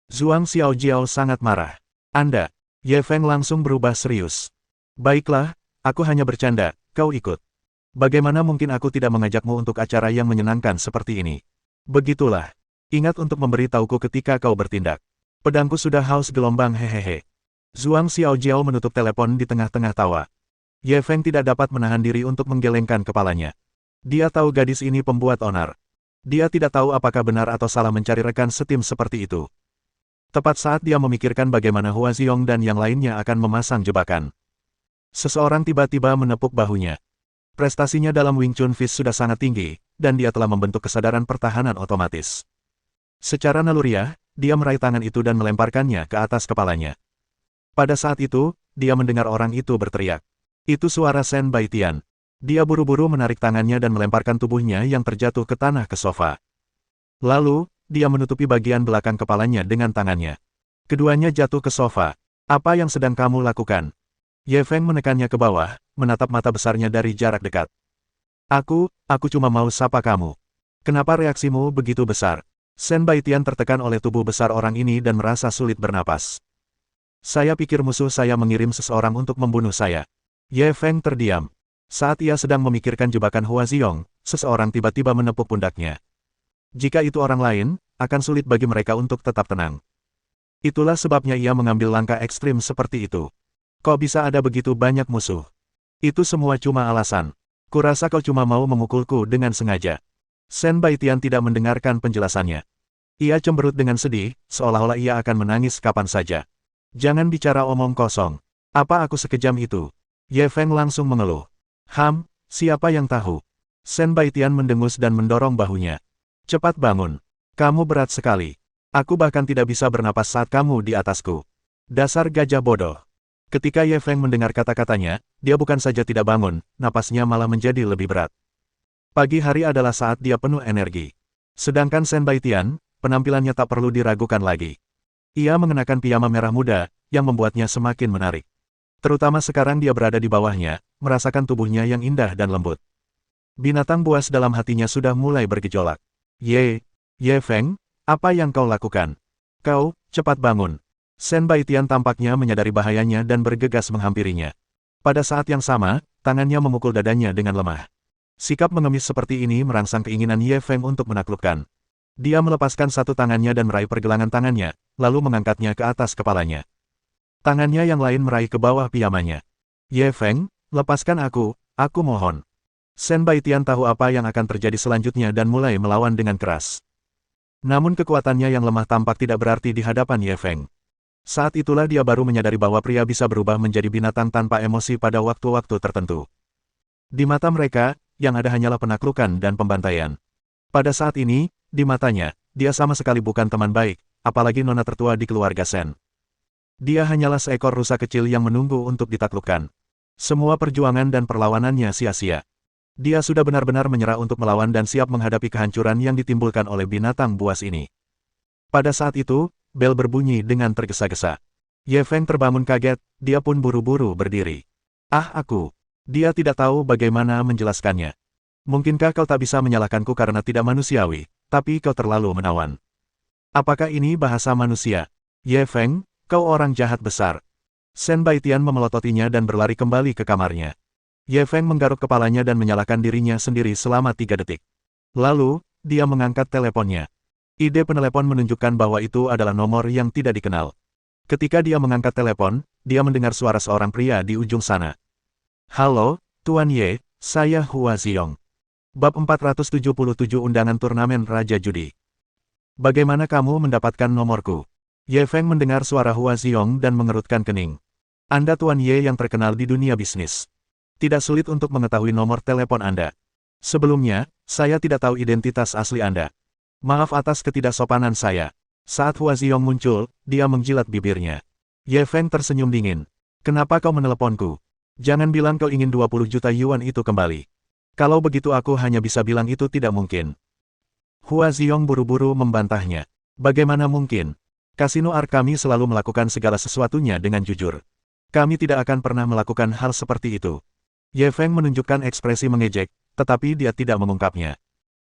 Zhuang Xiaojiao sangat marah. "Anda?" Ye Feng langsung berubah serius. "Baiklah, aku hanya bercanda, kau ikut. Bagaimana mungkin aku tidak mengajakmu untuk acara yang menyenangkan seperti ini? Begitulah. Ingat untuk memberitahuku ketika kau bertindak. Pedangku sudah haus gelombang hehehe." Zhuang Xiaojiao menutup telepon di tengah-tengah tawa. Ye Feng tidak dapat menahan diri untuk menggelengkan kepalanya. Dia tahu gadis ini pembuat onar. Dia tidak tahu apakah benar atau salah mencari rekan setim seperti itu. Tepat saat dia memikirkan bagaimana Hua Ziyong dan yang lainnya akan memasang jebakan, seseorang tiba-tiba menepuk bahunya. Prestasinya dalam Wing Chun Fist sudah sangat tinggi, dan dia telah membentuk kesadaran pertahanan otomatis. Secara naluriah, dia meraih tangan itu dan melemparkannya ke atas kepalanya. Pada saat itu, dia mendengar orang itu berteriak. Itu suara Shen Baitian. Dia buru-buru menarik tangannya dan melemparkan tubuhnya yang terjatuh ke tanah ke sofa. Lalu, dia menutupi bagian belakang kepalanya dengan tangannya. Keduanya jatuh ke sofa. Apa yang sedang kamu lakukan? Ye Feng menekannya ke bawah, menatap mata besarnya dari jarak dekat. Aku cuma mau sapa kamu. Kenapa reaksimu begitu besar? Shen Baitian tertekan oleh tubuh besar orang ini dan merasa sulit bernapas. Saya pikir musuh saya mengirim seseorang untuk membunuh saya. Ye Feng terdiam. Saat ia sedang memikirkan jebakan Hua Ziong, seseorang tiba-tiba menepuk pundaknya. Jika itu orang lain, akan sulit bagi mereka untuk tetap tenang. Itulah sebabnya ia mengambil langkah ekstrim seperti itu. Kok bisa ada begitu banyak musuh? Itu semua cuma alasan. Kurasa kau cuma mau memukulku dengan sengaja. Shen Baitian tidak mendengarkan penjelasannya. Ia cemberut dengan sedih, seolah-olah ia akan menangis kapan saja. Jangan bicara omong kosong. Apa aku sekejam itu? Ye Feng langsung mengeluh. Siapa yang tahu? Shen Baitian mendengus dan mendorong bahunya. Cepat bangun. Kamu berat sekali. Aku bahkan tidak bisa bernapas saat kamu di atasku. Dasar gajah bodoh. Ketika Ye Feng mendengar kata-katanya, dia bukan saja tidak bangun, napasnya malah menjadi lebih berat. Pagi hari adalah saat dia penuh energi. Sedangkan Shen Baitian, penampilannya tak perlu diragukan lagi. Ia mengenakan piyama merah muda, yang membuatnya semakin menarik. Terutama sekarang dia berada di bawahnya, merasakan tubuhnya yang indah dan lembut. Binatang buas dalam hatinya sudah mulai bergejolak. Ye Feng, apa yang kau lakukan? Kau, cepat bangun. Shen Baitian tampaknya menyadari bahayanya dan bergegas menghampirinya. Pada saat yang sama, tangannya memukul dadanya dengan lemah. Sikap mengemis seperti ini merangsang keinginan Ye Feng untuk menaklukkan. Dia melepaskan satu tangannya dan meraih pergelangan tangannya, lalu mengangkatnya ke atas kepalanya. Tangannya yang lain meraih ke bawah piyamanya. Ye Feng, lepaskan aku mohon. Shen Baitian tahu apa yang akan terjadi selanjutnya dan mulai melawan dengan keras. Namun kekuatannya yang lemah tampak tidak berarti di hadapan Ye Feng. Saat itulah dia baru menyadari bahwa pria bisa berubah menjadi binatang tanpa emosi pada waktu-waktu tertentu. Di mata mereka, yang ada hanyalah penaklukan dan pembantaian. Pada saat ini, di matanya, dia sama sekali bukan teman baik, apalagi nona tertua di keluarga Shen. Dia hanyalah seekor rusa kecil yang menunggu untuk ditaklukkan. Semua perjuangan dan perlawanannya sia-sia. Dia sudah benar-benar menyerah untuk melawan dan siap menghadapi kehancuran yang ditimbulkan oleh binatang buas ini. Pada saat itu, bel berbunyi dengan tergesa-gesa. Ye Feng terbangun kaget, dia pun buru-buru berdiri. Dia tidak tahu bagaimana menjelaskannya. Mungkinkah kau tak bisa menyalahkanku karena tidak manusiawi, tapi kau terlalu menawan. Apakah ini bahasa manusia? Ye Feng, kau orang jahat besar. Shen Baitian memelototinya dan berlari kembali ke kamarnya. Ye Feng menggaruk kepalanya dan menyalahkan dirinya sendiri selama 3 detik. Lalu, dia mengangkat teleponnya. Ide penelepon menunjukkan bahwa itu adalah nomor yang tidak dikenal. Ketika dia mengangkat telepon, dia mendengar suara seorang pria di ujung sana. Halo, Tuan Ye, saya Hua Ziong. Bab 477 Undangan Turnamen Raja Judi. Bagaimana kamu mendapatkan nomorku? Ye Feng mendengar suara Hua Ziong dan mengerutkan kening. Anda Tuan Ye yang terkenal di dunia bisnis. Tidak sulit untuk mengetahui nomor telepon Anda. Sebelumnya, saya tidak tahu identitas asli Anda. Maaf atas ketidaksopanan saya. Saat Hua Ziong muncul, dia menjilat bibirnya. Ye Feng tersenyum dingin. Kenapa kau meneleponku? Jangan bilang kau ingin 20 juta yuan itu kembali. Kalau begitu aku hanya bisa bilang itu tidak mungkin. Hua Ziong buru-buru membantahnya. Bagaimana mungkin? Kasino Ark kami selalu melakukan segala sesuatunya dengan jujur. Kami tidak akan pernah melakukan hal seperti itu. Ye Feng menunjukkan ekspresi mengejek, tetapi dia tidak mengungkapnya.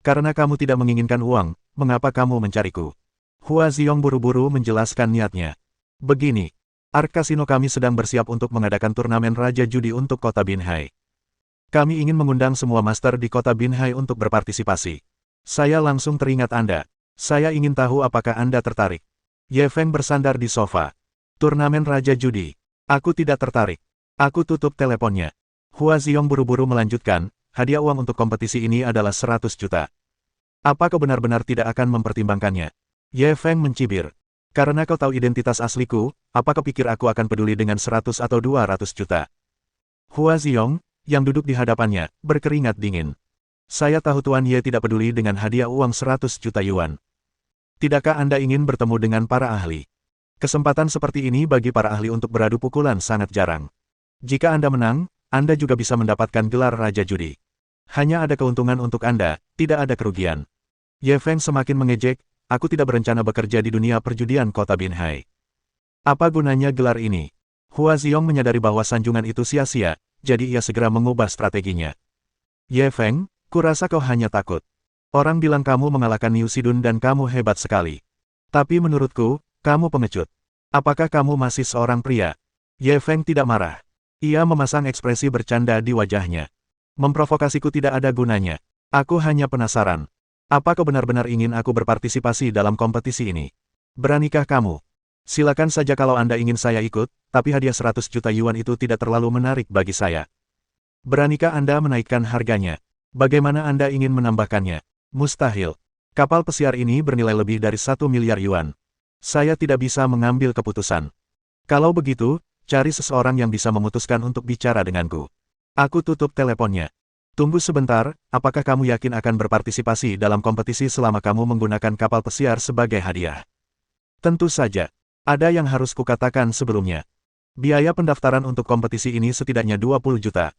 Karena kamu tidak menginginkan uang, mengapa kamu mencariku? Hua Ziong buru-buru menjelaskan niatnya. Begini, Ark Kasino kami sedang bersiap untuk mengadakan turnamen Raja Judi untuk kota Binhai. Kami ingin mengundang semua master di kota Binhai untuk berpartisipasi. Saya langsung teringat Anda. Saya ingin tahu apakah Anda tertarik. Ye Feng bersandar di sofa. Turnamen Raja Judi. Aku tidak tertarik. Aku tutup teleponnya. Hua Ziong buru-buru melanjutkan, hadiah uang untuk kompetisi ini adalah 100 juta. Apa kau benar-benar tidak akan mempertimbangkannya? Ye Feng mencibir. Karena kau tahu identitas asliku, apa kau pikir aku akan peduli dengan 100 atau 200 juta? Hua Ziong, yang duduk di hadapannya, berkeringat dingin. Saya tahu Tuan Ye tidak peduli dengan hadiah uang 100 juta yuan. Tidakkah Anda ingin bertemu dengan para ahli? Kesempatan seperti ini bagi para ahli untuk beradu pukulan sangat jarang. Jika Anda menang, Anda juga bisa mendapatkan gelar Raja Judi. Hanya ada keuntungan untuk Anda, tidak ada kerugian. Ye Feng semakin mengejek, aku tidak berencana bekerja di dunia perjudian kota Binhai. Apa gunanya gelar ini? Hua Xiong menyadari bahwa sanjungan itu sia-sia, jadi ia segera mengubah strateginya. Ye Feng, kurasa kau hanya takut. Orang bilang kamu mengalahkan Niu Sidun dan kamu hebat sekali. Tapi menurutku, kamu pengecut. Apakah kamu masih seorang pria? Ye Feng tidak marah. Ia memasang ekspresi bercanda di wajahnya. Memprovokasiku tidak ada gunanya. Aku hanya penasaran. Apa kau benar-benar ingin aku berpartisipasi dalam kompetisi ini? Beranikah kamu? Silakan saja kalau Anda ingin saya ikut, tapi hadiah 100 juta yuan itu tidak terlalu menarik bagi saya. Beranikah Anda menaikkan harganya? Bagaimana Anda ingin menambahkannya? Mustahil. Kapal pesiar ini bernilai lebih dari 1 miliar yuan. Saya tidak bisa mengambil keputusan. Kalau begitu, cari seseorang yang bisa memutuskan untuk bicara denganku. Aku tutup teleponnya. Tunggu sebentar, apakah kamu yakin akan berpartisipasi dalam kompetisi selama kamu menggunakan kapal pesiar sebagai hadiah? Tentu saja. Ada yang harus kukatakan sebelumnya. Biaya pendaftaran untuk kompetisi ini setidaknya 20 juta.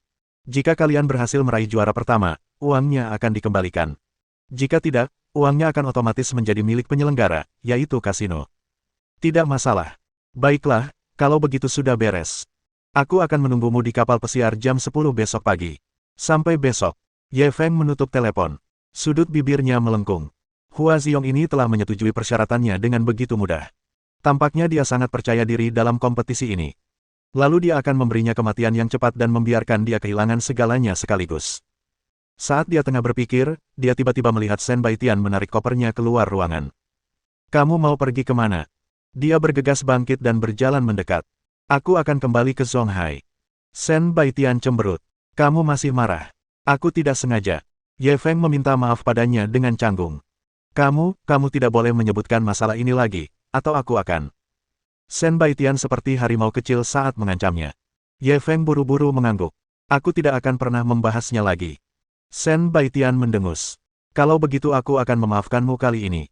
Jika kalian berhasil meraih juara pertama, uangnya akan dikembalikan. Jika tidak, uangnya akan otomatis menjadi milik penyelenggara, yaitu kasino. Tidak masalah. Baiklah, kalau begitu sudah beres. Aku akan menunggumu di kapal pesiar jam 10 besok pagi. Sampai besok. Ye Feng menutup telepon. Sudut bibirnya melengkung. Hua Xiong ini telah menyetujui persyaratannya dengan begitu mudah. Tampaknya dia sangat percaya diri dalam kompetisi ini. Lalu dia akan memberinya kematian yang cepat dan membiarkan dia kehilangan segalanya sekaligus. Saat dia tengah berpikir, dia tiba-tiba melihat Shen Baitian menarik kopernya keluar ruangan. Kamu mau pergi kemana? Dia bergegas bangkit dan berjalan mendekat. Aku akan kembali ke Zonghai. Shen Baitian cemberut. Kamu masih marah. Aku tidak sengaja. Ye Feng meminta maaf padanya dengan canggung. Kamu tidak boleh menyebutkan masalah ini lagi, atau aku akan. Shen Baitian seperti harimau kecil saat mengancamnya. Ye Feng buru-buru mengangguk. Aku tidak akan pernah membahasnya lagi. Shen Baitian mendengus. Kalau begitu aku akan memaafkanmu kali ini.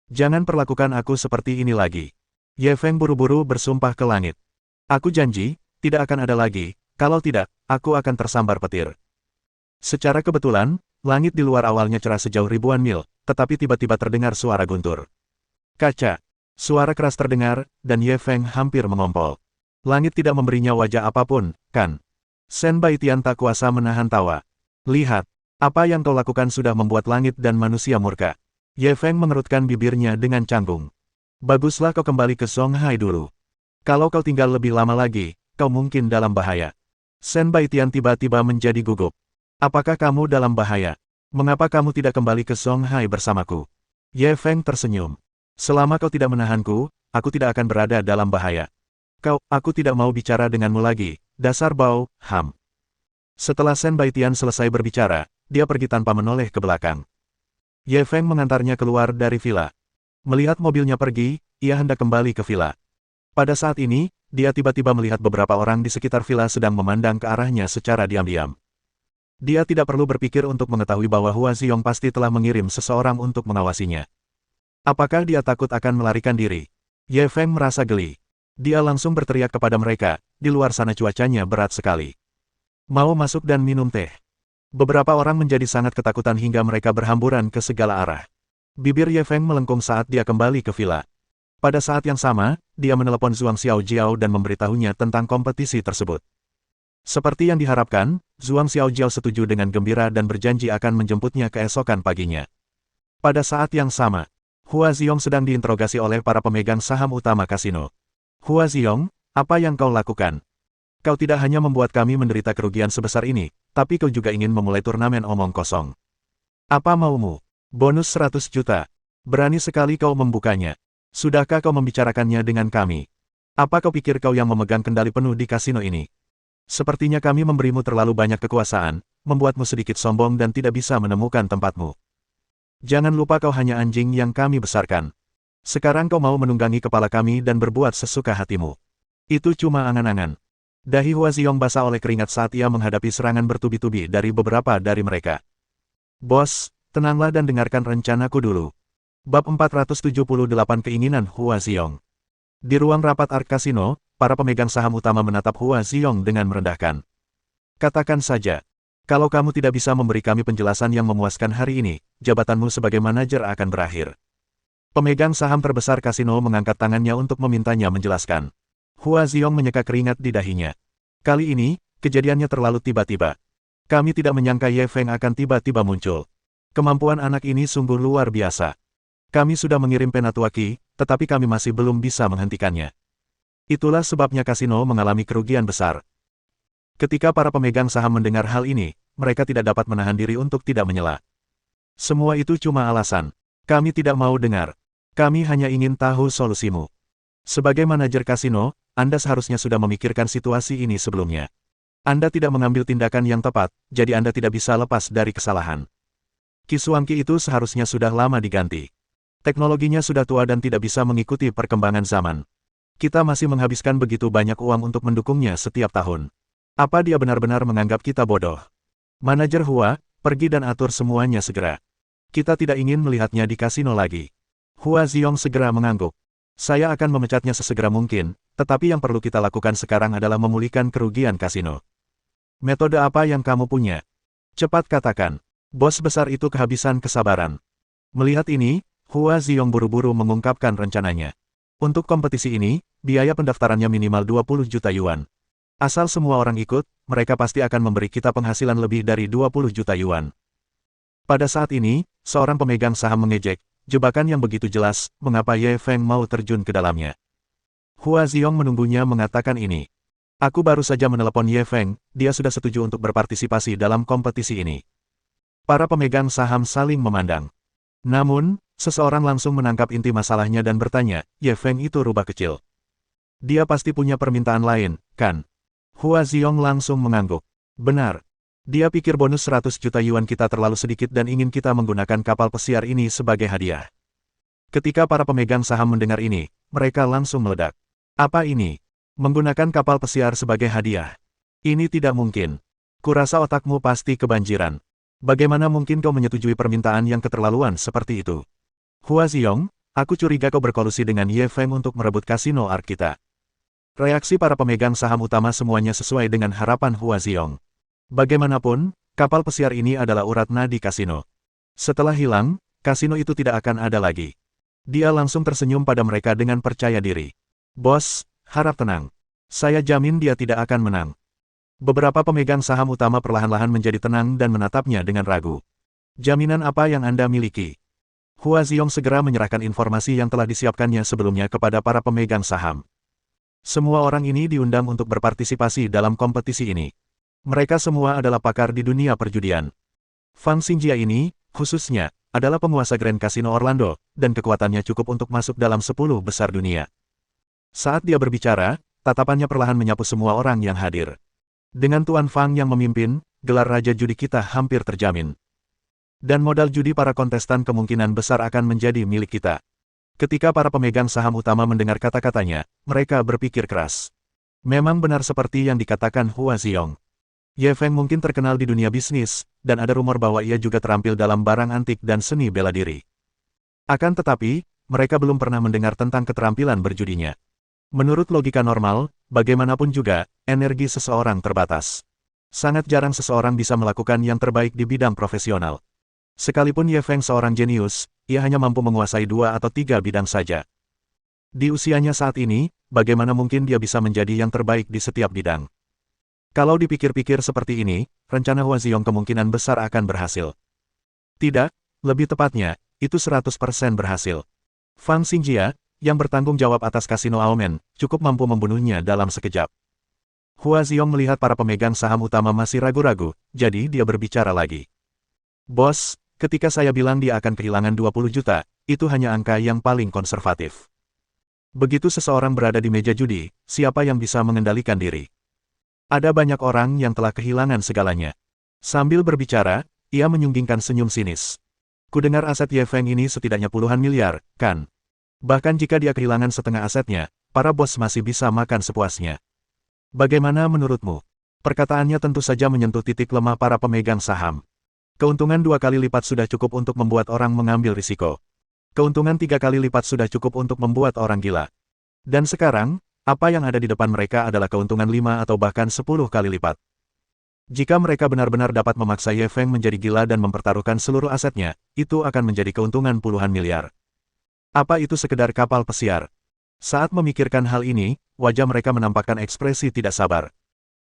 Jangan perlakukan aku seperti ini lagi. Ye Feng buru-buru bersumpah ke langit. Aku janji, tidak akan ada lagi. Kalau tidak, aku akan tersambar petir. Secara kebetulan, langit di luar awalnya cerah sejauh ribuan mil, tetapi tiba-tiba terdengar suara guntur. Kaca. Suara keras terdengar, dan Ye Feng hampir mengompol. Langit tidak memberinya wajah apapun, kan? Shen Baitian tak kuasa menahan tawa. Lihat, apa yang kau lakukan sudah membuat langit dan manusia murka. Ye Feng mengerutkan bibirnya dengan canggung. Baguslah kau kembali ke Zonghai dulu. Kalau kau tinggal lebih lama lagi, kau mungkin dalam bahaya. Shen Baitian tiba-tiba menjadi gugup. Apakah kamu dalam bahaya? Mengapa kamu tidak kembali ke Zonghai bersamaku? Ye Feng tersenyum. Selama kau tidak menahanku, aku tidak akan berada dalam bahaya. Aku tidak mau bicara denganmu lagi, dasar bau, ham. Setelah Shen Baitian selesai berbicara, dia pergi tanpa menoleh ke belakang. Ye Feng mengantarnya keluar dari villa. Melihat mobilnya pergi, ia hendak kembali ke villa. Pada saat ini, dia tiba-tiba melihat beberapa orang di sekitar villa sedang memandang ke arahnya secara diam-diam. Dia tidak perlu berpikir untuk mengetahui bahwa Hua Xiong pasti telah mengirim seseorang untuk mengawasinya. Apakah dia takut akan melarikan diri? Ye Feng merasa geli. Dia langsung berteriak kepada mereka, di luar sana cuacanya berat sekali. Mau masuk dan minum teh. Beberapa orang menjadi sangat ketakutan hingga mereka berhamburan ke segala arah. Bibir Ye Feng melengkung saat dia kembali ke villa. Pada saat yang sama, dia menelepon Zhuang Xiaojiao dan memberitahunya tentang kompetisi tersebut. Seperti yang diharapkan, Zhuang Xiaojiao setuju dengan gembira dan berjanji akan menjemputnya keesokan paginya. Pada saat yang sama, Hua Xiong sedang diinterogasi oleh para pemegang saham utama kasino. Hua Xiong, apa yang kau lakukan? Kau tidak hanya membuat kami menderita kerugian sebesar ini, tapi kau juga ingin memulai turnamen omong kosong. Apa maumu? Bonus 100 juta. Berani sekali kau membukanya. Sudahkah kau membicarakannya dengan kami? Apa kau pikir kau yang memegang kendali penuh di kasino ini? Sepertinya kami memberimu terlalu banyak kekuasaan, membuatmu sedikit sombong dan tidak bisa menemukan tempatmu. Jangan lupa kau hanya anjing yang kami besarkan. Sekarang kau mau menunggangi kepala kami dan berbuat sesuka hatimu. Itu cuma angan-angan. Dahi Hua Xiong basah oleh keringat saat ia menghadapi serangan bertubi-tubi dari beberapa dari mereka. Bos, tenanglah dan dengarkan rencanaku dulu. Bab 478 Keinginan Hua Xiong. Di ruang rapat Ark Kasino, para pemegang saham utama menatap Hua Xiong dengan merendahkan. Katakan saja, kalau kamu tidak bisa memberi kami penjelasan yang memuaskan hari ini, jabatanmu sebagai manajer akan berakhir. Pemegang saham terbesar kasino mengangkat tangannya untuk memintanya menjelaskan. Hua Ziong menyeka keringat di dahinya. Kali ini, kejadiannya terlalu tiba-tiba. Kami tidak menyangka Ye Feng akan tiba-tiba muncul. Kemampuan anak ini sungguh luar biasa. Kami sudah mengirim Penatuaki, tetapi kami masih belum bisa menghentikannya. Itulah sebabnya kasino mengalami kerugian besar. Ketika para pemegang saham mendengar hal ini, mereka tidak dapat menahan diri untuk tidak menyela. Semua itu cuma alasan. Kami tidak mau dengar. Kami hanya ingin tahu solusimu. Sebagai manajer kasino, Anda seharusnya sudah memikirkan situasi ini sebelumnya. Anda tidak mengambil tindakan yang tepat, jadi Anda tidak bisa lepas dari kesalahan. Kiswangki itu seharusnya sudah lama diganti. Teknologinya sudah tua dan tidak bisa mengikuti perkembangan zaman. Kita masih menghabiskan begitu banyak uang untuk mendukungnya setiap tahun. Apa dia benar-benar menganggap kita bodoh? Manajer Hua, pergi dan atur semuanya segera. Kita tidak ingin melihatnya di kasino lagi. Hua Ziong segera mengangguk. Saya akan memecatnya sesegera mungkin, tetapi yang perlu kita lakukan sekarang adalah memulihkan kerugian kasino. Metode apa yang kamu punya? Cepat katakan. Bos besar itu kehabisan kesabaran. Melihat ini, Hua Ziong buru-buru mengungkapkan rencananya. Untuk kompetisi ini, biaya pendaftarannya minimal 20 juta yuan. Asal semua orang ikut, mereka pasti akan memberi kita penghasilan lebih dari 20 juta yuan. Pada saat ini, seorang pemegang saham mengejek, jebakan yang begitu jelas, mengapa Ye Feng mau terjun ke dalamnya. Hua Ziong menunggunya mengatakan ini. Aku baru saja menelepon Ye Feng, dia sudah setuju untuk berpartisipasi dalam kompetisi ini. Para pemegang saham saling memandang. Namun, seseorang langsung menangkap inti masalahnya dan bertanya, Ye Feng itu rubah kecil. Dia pasti punya permintaan lain, kan? Hua Ziong langsung mengangguk. Benar. Dia pikir bonus 100 juta yuan kita terlalu sedikit dan ingin kita menggunakan kapal pesiar ini sebagai hadiah. Ketika para pemegang saham mendengar ini, mereka langsung meledak. Apa ini? Menggunakan kapal pesiar sebagai hadiah? Ini tidak mungkin. Kurasa otakmu pasti kebanjiran. Bagaimana mungkin kau menyetujui permintaan yang keterlaluan seperti itu? Hua Ziong, aku curiga kau berkolusi dengan Ye Feng untuk merebut kasino Ark kita. Reaksi para pemegang saham utama semuanya sesuai dengan harapan Hua Ziong. Bagaimanapun, kapal pesiar ini adalah urat nadi kasino. Setelah hilang, kasino itu tidak akan ada lagi. Dia langsung tersenyum pada mereka dengan percaya diri. Bos, harap tenang. Saya jamin dia tidak akan menang. Beberapa pemegang saham utama perlahan-lahan menjadi tenang dan menatapnya dengan ragu. Jaminan apa yang Anda miliki? Hua Ziong segera menyerahkan informasi yang telah disiapkannya sebelumnya kepada para pemegang saham. Semua orang ini diundang untuk berpartisipasi dalam kompetisi ini. Mereka semua adalah pakar di dunia perjudian. Fang Xingjia ini, khususnya, adalah penguasa Grand Casino Orlando, dan kekuatannya cukup untuk masuk dalam 10 besar dunia. Saat dia berbicara, tatapannya perlahan menyapu semua orang yang hadir. Dengan Tuan Fang yang memimpin, gelar Raja Judi kita hampir terjamin. Dan modal judi para kontestan kemungkinan besar akan menjadi milik kita. Ketika para pemegang saham utama mendengar kata-katanya, mereka berpikir keras. Memang benar seperti yang dikatakan Hua Ziong. Ye Feng mungkin terkenal di dunia bisnis, dan ada rumor bahwa ia juga terampil dalam barang antik dan seni bela diri. Akan tetapi, mereka belum pernah mendengar tentang keterampilan berjudinya. Menurut logika normal, bagaimanapun juga, energi seseorang terbatas. Sangat jarang seseorang bisa melakukan yang terbaik di bidang profesional. Sekalipun Ye Feng seorang jenius, ia hanya mampu menguasai 2 atau 3 bidang saja. Di usianya saat ini, bagaimana mungkin dia bisa menjadi yang terbaik di setiap bidang? Kalau dipikir-pikir seperti ini, rencana Hua Ziong kemungkinan besar akan berhasil. Tidak, lebih tepatnya, itu 100% berhasil. Fang Xingjia, yang bertanggung jawab atas kasino Aomen, cukup mampu membunuhnya dalam sekejap. Hua Ziong melihat para pemegang saham utama masih ragu-ragu, jadi dia berbicara lagi. Bos, ketika saya bilang dia akan kehilangan 20 juta, itu hanya angka yang paling konservatif. Begitu seseorang berada di meja judi, siapa yang bisa mengendalikan diri? Ada banyak orang yang telah kehilangan segalanya. Sambil berbicara, ia menyunggingkan senyum sinis. Kudengar aset Ye Feng ini setidaknya puluhan miliar, kan? Bahkan jika dia kehilangan setengah asetnya, para bos masih bisa makan sepuasnya. Bagaimana menurutmu? Perkataannya tentu saja menyentuh titik lemah para pemegang saham. Keuntungan 2 kali lipat sudah cukup untuk membuat orang mengambil risiko. Keuntungan 3 kali lipat sudah cukup untuk membuat orang gila. Dan sekarang, apa yang ada di depan mereka adalah keuntungan 5 atau bahkan 10 kali lipat. Jika mereka benar-benar dapat memaksa Ye Feng menjadi gila dan mempertaruhkan seluruh asetnya, itu akan menjadi keuntungan puluhan miliar. Apa itu sekedar kapal pesiar? Saat memikirkan hal ini, wajah mereka menampakkan ekspresi tidak sabar.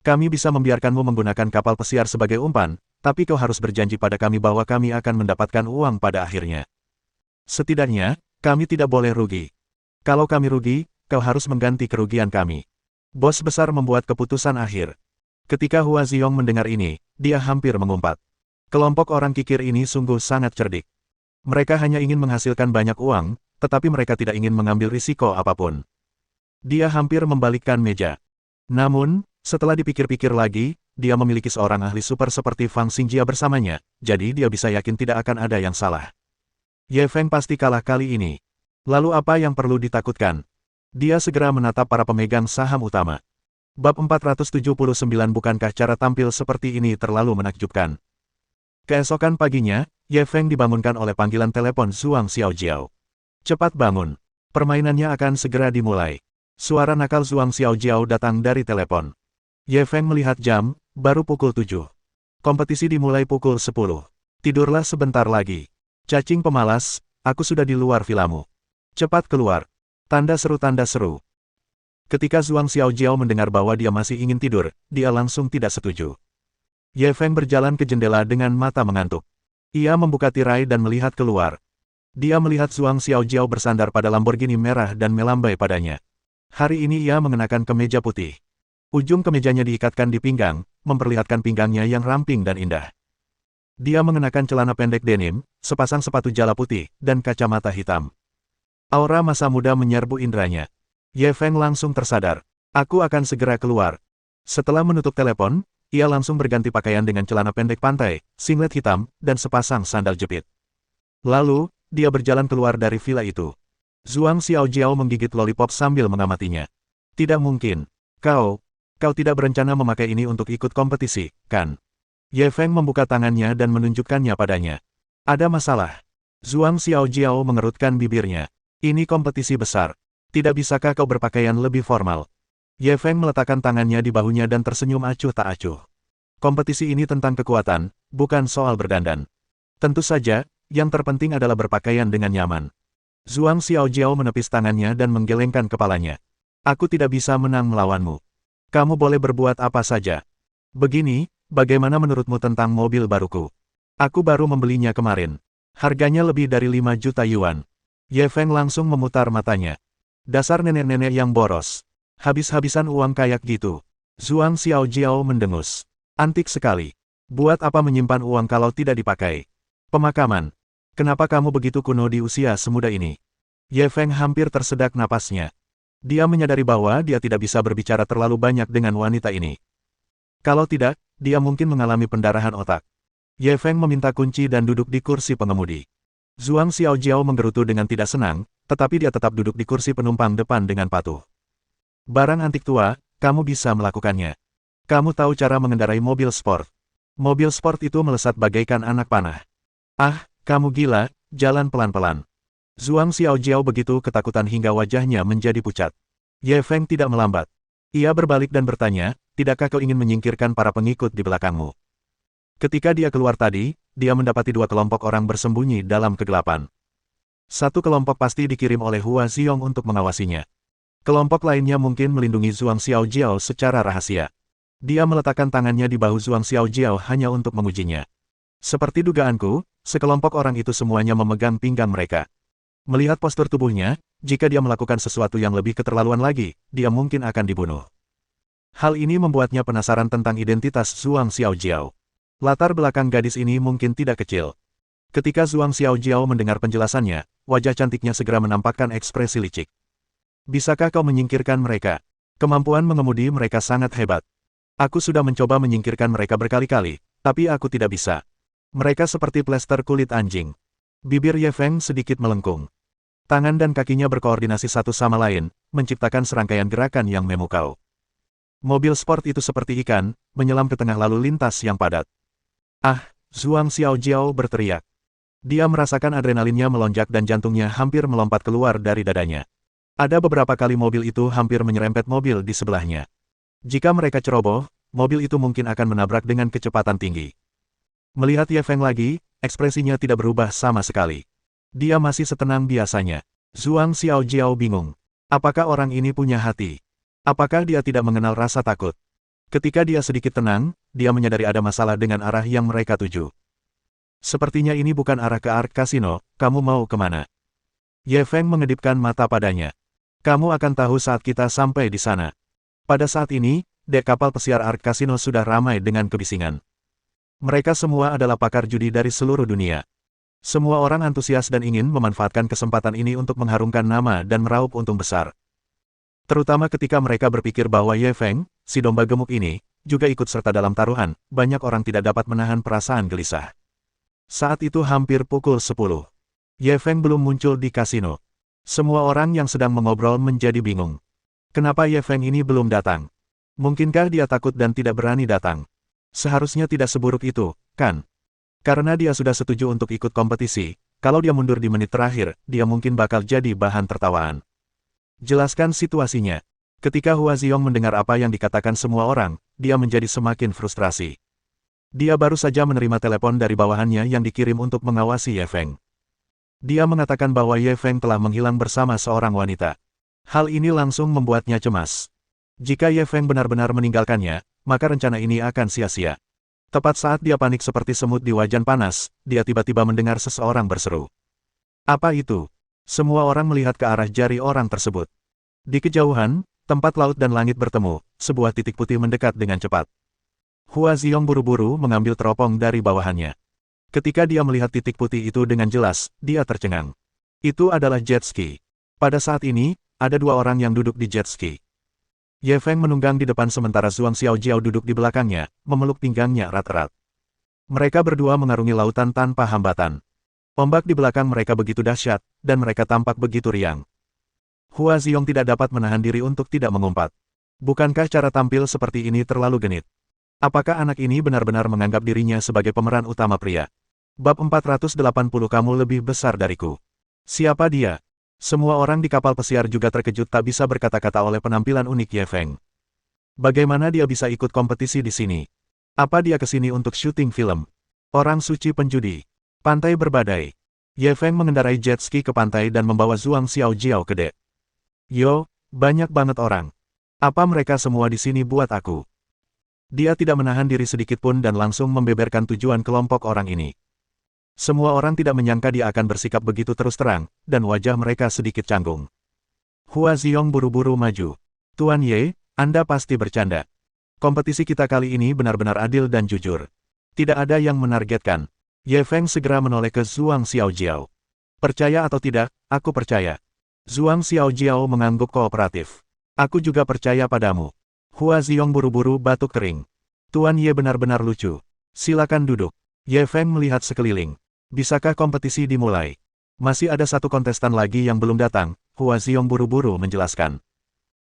Kami bisa membiarkanmu menggunakan kapal pesiar sebagai umpan, tapi kau harus berjanji pada kami bahwa kami akan mendapatkan uang pada akhirnya. Setidaknya, kami tidak boleh rugi. Kalau kami rugi, kau harus mengganti kerugian kami. Bos besar membuat keputusan akhir. Ketika Hua Xiong mendengar ini, dia hampir mengumpat. Kelompok orang kikir ini sungguh sangat cerdik. Mereka hanya ingin menghasilkan banyak uang, tetapi mereka tidak ingin mengambil risiko apapun. Dia hampir membalikkan meja. Namun, setelah dipikir-pikir lagi, dia memiliki seorang ahli super seperti Fang Xingjia bersamanya, jadi dia bisa yakin tidak akan ada yang salah. Ye Feng pasti kalah kali ini. Lalu apa yang perlu ditakutkan? Dia segera menatap para pemegang saham utama. Bab 479. Bukankah cara tampil seperti ini terlalu menakjubkan? Keesokan paginya, Ye Feng dibangunkan oleh panggilan telepon Zhuang Xiaojiao. Cepat bangun. Permainannya akan segera dimulai. Suara nakal Zhuang Xiaojiao datang dari telepon. Ye Feng melihat jam, baru pukul 7. Kompetisi dimulai pukul 10. Tidurlah sebentar lagi. Cacing pemalas, aku sudah di luar vilamu. Cepat keluar. Tanda seru. Ketika Zhuang Xiaojiao mendengar bahwa dia masih ingin tidur, dia langsung tidak setuju. Ye Feng berjalan ke jendela dengan mata mengantuk. Ia membuka tirai dan melihat keluar. Dia melihat Zhuang Xiaojiao bersandar pada Lamborghini merah dan melambai padanya. Hari ini ia mengenakan kemeja putih. Ujung kemejanya diikatkan di pinggang, memperlihatkan pinggangnya yang ramping dan indah. Dia mengenakan celana pendek denim, sepasang sepatu jala putih, dan kacamata hitam. Aura masa muda menyerbu indranya. Ye Feng langsung tersadar. Aku akan segera keluar. Setelah menutup telepon, ia langsung berganti pakaian dengan celana pendek pantai, singlet hitam, dan sepasang sandal jepit. Lalu, dia berjalan keluar dari villa itu. Zhuang Xiaojiao menggigit lollipop sambil mengamatinya. Tidak mungkin. Kau tidak berencana memakai ini untuk ikut kompetisi, kan? Ye Feng membuka tangannya dan menunjukkannya padanya. Ada masalah. Zhuang Xiaojiao mengerutkan bibirnya. Ini kompetisi besar. Tidak bisakah kau berpakaian lebih formal? Ye Feng meletakkan tangannya di bahunya dan tersenyum acuh tak acuh. Kompetisi ini tentang kekuatan, bukan soal berdandan. Tentu saja, yang terpenting adalah berpakaian dengan nyaman. Zhuang Xiaojiao menepis tangannya dan menggelengkan kepalanya. Aku tidak bisa menang melawanmu. Kamu boleh berbuat apa saja. Begini, bagaimana menurutmu tentang mobil baruku? Aku baru membelinya kemarin. Harganya lebih dari 5 juta yuan. Ye Feng langsung memutar matanya. Dasar nenek-nenek yang boros. Habis-habisan uang kayak gitu. Zhuang Xiaojiao mendengus. Antik sekali. Buat apa menyimpan uang kalau tidak dipakai? Pemakaman. Kenapa kamu begitu kuno di usia semuda ini? Ye Feng hampir tersedak napasnya. Dia menyadari bahwa dia tidak bisa berbicara terlalu banyak dengan wanita ini. Kalau tidak, dia mungkin mengalami pendarahan otak. Ye Feng meminta kunci dan duduk di kursi pengemudi. Zhuang Xiaojiao menggerutu dengan tidak senang, tetapi dia tetap duduk di kursi penumpang depan dengan patuh. Barang antik tua, kamu bisa melakukannya. Kamu tahu cara mengendarai mobil sport. Mobil sport itu melesat bagaikan anak panah. Ah, kamu gila, jalan pelan-pelan. Zhuang Xiaojiao begitu ketakutan hingga wajahnya menjadi pucat. Ye Feng tidak melambat. Ia berbalik dan bertanya, tidakkah kau ingin menyingkirkan para pengikut di belakangmu? Ketika dia keluar tadi, dia mendapati 2 kelompok orang bersembunyi dalam kegelapan. Satu kelompok pasti dikirim oleh Hua Xiong untuk mengawasinya. Kelompok lainnya mungkin melindungi Zhuang Xiaojiao secara rahasia. Dia meletakkan tangannya di bahu Zhuang Xiaojiao hanya untuk mengujinya. Seperti dugaanku, sekelompok orang itu semuanya memegang pinggang mereka. Melihat postur tubuhnya, jika dia melakukan sesuatu yang lebih keterlaluan lagi, dia mungkin akan dibunuh. Hal ini membuatnya penasaran tentang identitas Zhuang Xiaojiao. Latar belakang gadis ini mungkin tidak kecil. Ketika Zhuang Xiaojiao mendengar penjelasannya, wajah cantiknya segera menampakkan ekspresi licik. Bisakah kau menyingkirkan mereka? Kemampuan mengemudi mereka sangat hebat. Aku sudah mencoba menyingkirkan mereka berkali-kali, tapi aku tidak bisa. Mereka seperti plester kulit anjing. Bibir Ye Feng sedikit melengkung. Tangan dan kakinya berkoordinasi satu sama lain, menciptakan serangkaian gerakan yang memukau. Mobil sport itu seperti ikan, menyelam ke tengah lalu lintas yang padat. Ah, Zhuang Xiaojiao berteriak. Dia merasakan adrenalinnya melonjak dan jantungnya hampir melompat keluar dari dadanya. Ada beberapa kali mobil itu hampir menyerempet mobil di sebelahnya. Jika mereka ceroboh, mobil itu mungkin akan menabrak dengan kecepatan tinggi. Melihat Ye Feng lagi, ekspresinya tidak berubah sama sekali. Dia masih setenang biasanya. Zhuang Xiaojiao bingung. Apakah orang ini punya hati? Apakah dia tidak mengenal rasa takut? Ketika dia sedikit tenang, dia menyadari ada masalah dengan arah yang mereka tuju. Sepertinya ini bukan arah ke Ark Kasino, kamu mau kemana? Ye Feng mengedipkan mata padanya. Kamu akan tahu saat kita sampai di sana. Pada saat ini, dek kapal pesiar Ark Kasino sudah ramai dengan kebisingan. Mereka semua adalah pakar judi dari seluruh dunia. Semua orang antusias dan ingin memanfaatkan kesempatan ini untuk mengharumkan nama dan meraup untung besar. Terutama ketika mereka berpikir bahwa Ye Feng, si domba gemuk ini, juga ikut serta dalam taruhan, banyak orang tidak dapat menahan perasaan gelisah. Saat itu hampir pukul 10. Ye Feng belum muncul di kasino. Semua orang yang sedang mengobrol menjadi bingung. Kenapa Ye Feng ini belum datang? Mungkinkah dia takut dan tidak berani datang? Seharusnya tidak seburuk itu, kan? Karena dia sudah setuju untuk ikut kompetisi, kalau dia mundur di menit terakhir, dia mungkin bakal jadi bahan tertawaan. Jelaskan situasinya. Ketika Hua Xiong mendengar apa yang dikatakan semua orang, dia menjadi semakin frustrasi. Dia baru saja menerima telepon dari bawahannya yang dikirim untuk mengawasi Ye Feng. Dia mengatakan bahwa Ye Feng telah menghilang bersama seorang wanita. Hal ini langsung membuatnya cemas. Jika Ye Feng benar-benar meninggalkannya, maka rencana ini akan sia-sia. Tepat saat dia panik seperti semut di wajan panas, dia tiba-tiba mendengar seseorang berseru. Apa itu? Semua orang melihat ke arah jari orang tersebut. Di kejauhan, tempat laut dan langit bertemu, sebuah titik putih mendekat dengan cepat. Hua Xiong buru-buru mengambil teropong dari bawahannya. Ketika dia melihat titik putih itu dengan jelas, dia tercengang. Itu adalah jet ski. Pada saat ini, ada dua orang yang duduk di jet ski. Ye Feng menunggang di depan sementara Zhuang Xiaojiao duduk di belakangnya, memeluk pinggangnya erat-erat. Mereka berdua mengarungi lautan tanpa hambatan. Ombak di belakang mereka begitu dahsyat, dan mereka tampak begitu riang. Hua Xiong tidak dapat menahan diri untuk tidak mengumpat. Bukankah cara tampil seperti ini terlalu genit? Apakah anak ini benar-benar menganggap dirinya sebagai pemeran utama pria? Bab 480 kamu lebih besar dariku. Siapa dia? Semua orang di kapal pesiar juga terkejut tak bisa berkata-kata oleh penampilan unik Ye Feng. Bagaimana dia bisa ikut kompetisi di sini? Apa dia ke sini untuk syuting film? Orang suci penjudi. Pantai berbadai. Ye Feng mengendarai jet ski ke pantai dan membawa Zhuang Xiaojiao ke dek. Yo, banyak banget orang. Apa mereka semua di sini buat aku? Dia tidak menahan diri sedikit pun dan langsung membeberkan tujuan kelompok orang ini. Semua orang tidak menyangka dia akan bersikap begitu terus terang, dan wajah mereka sedikit canggung. Hua Xiong buru-buru maju. Tuan Ye, Anda pasti bercanda. Kompetisi kita kali ini benar-benar adil dan jujur. Tidak ada yang menargetkan. Ye Feng segera menoleh ke Zhuang Xiaojiao. Percaya atau tidak, aku percaya. Zhuang Xiaojiao mengangguk kooperatif. Aku juga percaya padamu. Hua Xiong buru-buru batuk kering. Tuan Ye benar-benar lucu. Silakan duduk. Ye Feng melihat sekeliling. Bisakah kompetisi dimulai? Masih ada satu kontestan lagi yang belum datang, Hua Xiong buru-buru menjelaskan.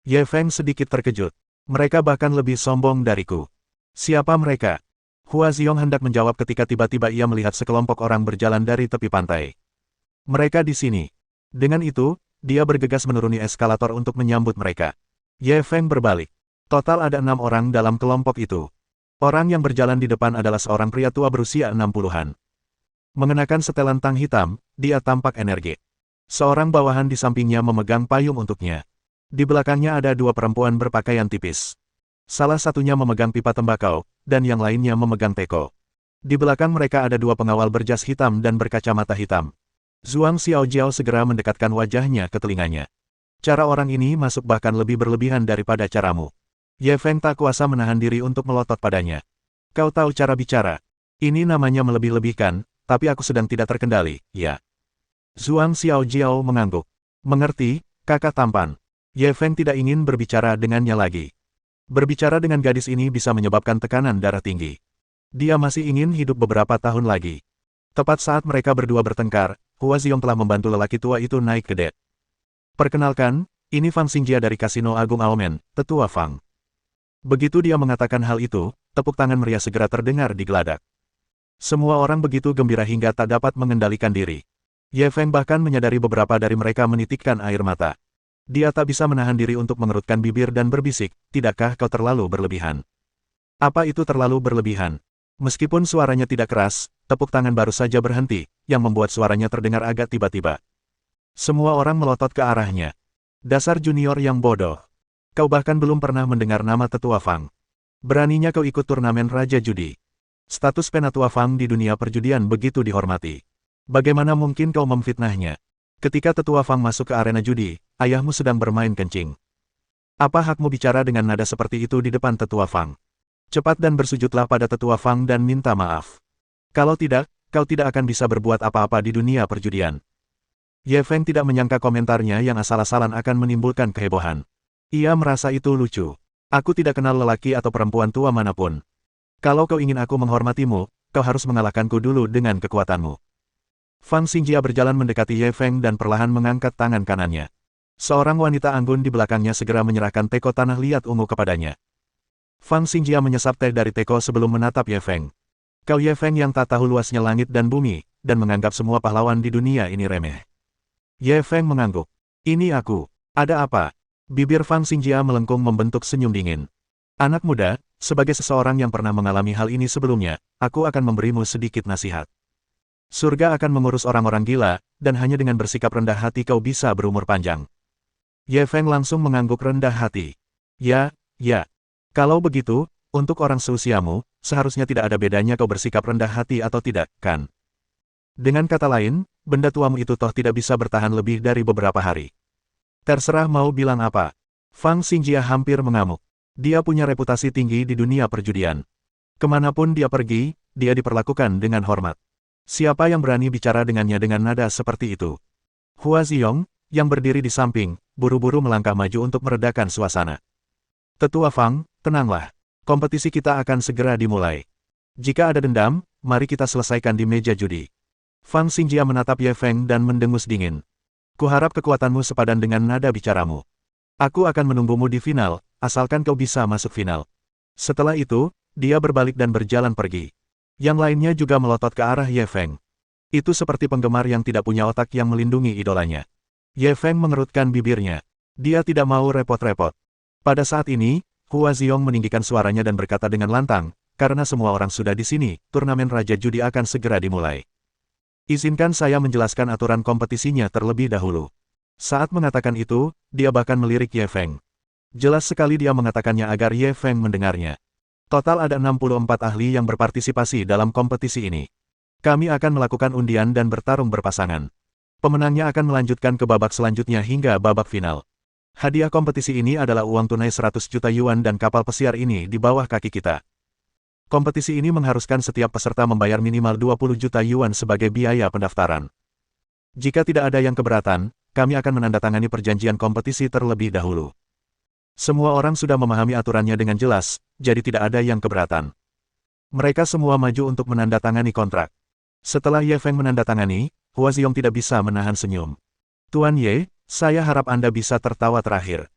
Ye Feng sedikit terkejut. Mereka bahkan lebih sombong dariku. Siapa mereka? Hua Xiong hendak menjawab ketika tiba-tiba ia melihat sekelompok orang berjalan dari tepi pantai. Mereka di sini. Dengan itu, dia bergegas menuruni eskalator untuk menyambut mereka. Ye Feng berbalik. Total ada 6 orang dalam kelompok itu. Orang yang berjalan di depan adalah seorang pria tua berusia 60-an. Mengenakan setelan tang hitam, dia tampak energi. Seorang bawahan di sampingnya memegang payung untuknya. Di belakangnya ada dua perempuan berpakaian tipis. Salah satunya memegang pipa tembakau, dan yang lainnya memegang teko. Di belakang mereka ada dua pengawal berjas hitam dan berkacamata hitam. Zhuang Xiaojiao segera mendekatkan wajahnya ke telinganya. Cara orang ini masuk bahkan lebih berlebihan daripada caramu. Ye Feng tak kuasa menahan diri untuk melotot padanya. Kau tahu cara bicara. Ini namanya melebih-lebihkan, tapi aku sedang tidak terkendali, ya. Zhuang Xiaojiao mengangguk. Mengerti, kakak tampan. Ye Feng tidak ingin berbicara dengannya lagi. Berbicara dengan gadis ini bisa menyebabkan tekanan darah tinggi. Dia masih ingin hidup beberapa tahun lagi. Tepat saat mereka berdua bertengkar, Hua Xiong telah membantu lelaki tua itu naik ke dek. Perkenalkan, ini Fang Xingjia dari Kasino Agung Aomen, tetua Fang. Begitu dia mengatakan hal itu, tepuk tangan meriah segera terdengar di geladak. Semua orang begitu gembira hingga tak dapat mengendalikan diri. Ye Feng bahkan menyadari beberapa dari mereka menitikkan air mata. Dia tak bisa menahan diri untuk mengerutkan bibir dan berbisik, tidakkah kau terlalu berlebihan? Apa itu terlalu berlebihan? Meskipun suaranya tidak keras, tepuk tangan baru saja berhenti, yang membuat suaranya terdengar agak tiba-tiba. Semua orang melotot ke arahnya. Dasar junior yang bodoh. Kau bahkan belum pernah mendengar nama Tetua Fang. Beraninya kau ikut turnamen Raja Judi. Status Penatua Fang di dunia perjudian begitu dihormati. Bagaimana mungkin kau memfitnahnya? Ketika Tetua Fang masuk ke arena judi, ayahmu sedang bermain kencing. Apa hakmu bicara dengan nada seperti itu di depan Tetua Fang? Cepat dan bersujudlah pada Tetua Fang dan minta maaf. Kalau tidak, kau tidak akan bisa berbuat apa-apa di dunia perjudian. Ye Feng tidak menyangka komentarnya yang asal-asalan akan menimbulkan kehebohan. Ia merasa itu lucu. Aku tidak kenal lelaki atau perempuan tua manapun. Kalau kau ingin aku menghormatimu, kau harus mengalahkanku dulu dengan kekuatanmu. Fang Xingjia berjalan mendekati Ye Feng dan perlahan mengangkat tangan kanannya. Seorang wanita anggun di belakangnya segera menyerahkan teko tanah liat ungu kepadanya. Fang Xingjia menyesap teh dari teko sebelum menatap Ye Feng. Kau Ye Feng yang tak tahu luasnya langit dan bumi, dan menganggap semua pahlawan di dunia ini remeh. Ye Feng mengangguk. Ini aku. Ada apa? Bibir Fang Xingjia melengkung membentuk senyum dingin. Anak muda, sebagai seseorang yang pernah mengalami hal ini sebelumnya, aku akan memberimu sedikit nasihat. Surga akan mengurus orang-orang gila, dan hanya dengan bersikap rendah hati kau bisa berumur panjang. Ye Feng langsung mengangguk rendah hati. Ya. Kalau begitu, untuk orang seusiamu, seharusnya tidak ada bedanya kau bersikap rendah hati atau tidak, kan? Dengan kata lain, benda tuamu itu toh tidak bisa bertahan lebih dari beberapa hari. Terserah mau bilang apa. Fang Xingjia hampir mengamuk. Dia punya reputasi tinggi di dunia perjudian. Kemanapun dia pergi, dia diperlakukan dengan hormat. Siapa yang berani bicara dengannya dengan nada seperti itu? Hua Ziyong, yang berdiri di samping, buru-buru melangkah maju untuk meredakan suasana. Tetua Fang, tenanglah. Kompetisi kita akan segera dimulai. Jika ada dendam, mari kita selesaikan di meja judi. Fang Xingjia menatap Ye Feng dan mendengus dingin. Kuharap kekuatanmu sepadan dengan nada bicaramu. Aku akan menunggumu di final, asalkan kau bisa masuk final. Setelah itu, dia berbalik dan berjalan pergi. Yang lainnya juga melotot ke arah Ye Feng. Itu seperti penggemar yang tidak punya otak yang melindungi idolanya. Ye Feng mengerutkan bibirnya. Dia tidak mau repot-repot. Pada saat ini, Hua Ziyong meninggikan suaranya dan berkata dengan lantang, karena semua orang sudah di sini, turnamen Raja Judi akan segera dimulai. Izinkan saya menjelaskan aturan kompetisinya terlebih dahulu. Saat mengatakan itu, dia bahkan melirik Ye Feng. Jelas sekali dia mengatakannya agar Ye Feng mendengarnya. Total ada 64 ahli yang berpartisipasi dalam kompetisi ini. Kami akan melakukan undian dan bertarung berpasangan. Pemenangnya akan melanjutkan ke babak selanjutnya hingga babak final. Hadiah kompetisi ini adalah uang tunai 100 juta yuan dan kapal pesiar ini di bawah kaki kita. Kompetisi ini mengharuskan setiap peserta membayar minimal 20 juta yuan sebagai biaya pendaftaran. Jika tidak ada yang keberatan, kami akan menandatangani perjanjian kompetisi terlebih dahulu. Semua orang sudah memahami aturannya dengan jelas, jadi tidak ada yang keberatan. Mereka semua maju untuk menandatangani kontrak. Setelah Ye Feng menandatangani, Hua Ziyong tidak bisa menahan senyum. Tuan Ye, saya harap Anda bisa tertawa terakhir.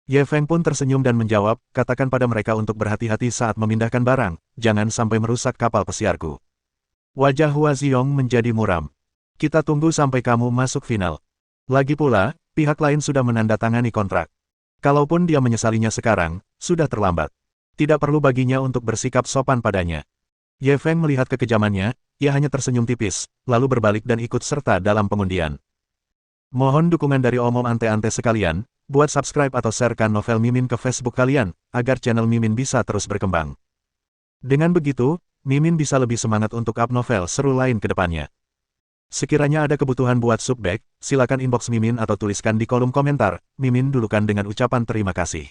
Ye Feng pun tersenyum dan menjawab, katakan pada mereka untuk berhati-hati saat memindahkan barang, jangan sampai merusak kapal pesiarku. Wajah Hua Ziyong menjadi muram. Kita tunggu sampai kamu masuk final. Lagi pula, pihak lain sudah menandatangani kontrak. Kalaupun dia menyesalinya sekarang, sudah terlambat. Tidak perlu baginya untuk bersikap sopan padanya. Ye Feng melihat kekejamannya, ia hanya tersenyum tipis, lalu berbalik dan ikut serta dalam pengundian. Mohon dukungan dari omom ante-ante sekalian, buat subscribe atau sharekan novel Mimin ke Facebook kalian, agar channel Mimin bisa terus berkembang. Dengan begitu, Mimin bisa lebih semangat untuk up novel seru lain ke depannya. Sekiranya ada kebutuhan buat subback, silakan inbox Mimin atau tuliskan di kolom komentar, Mimin dulukan dengan ucapan terima kasih.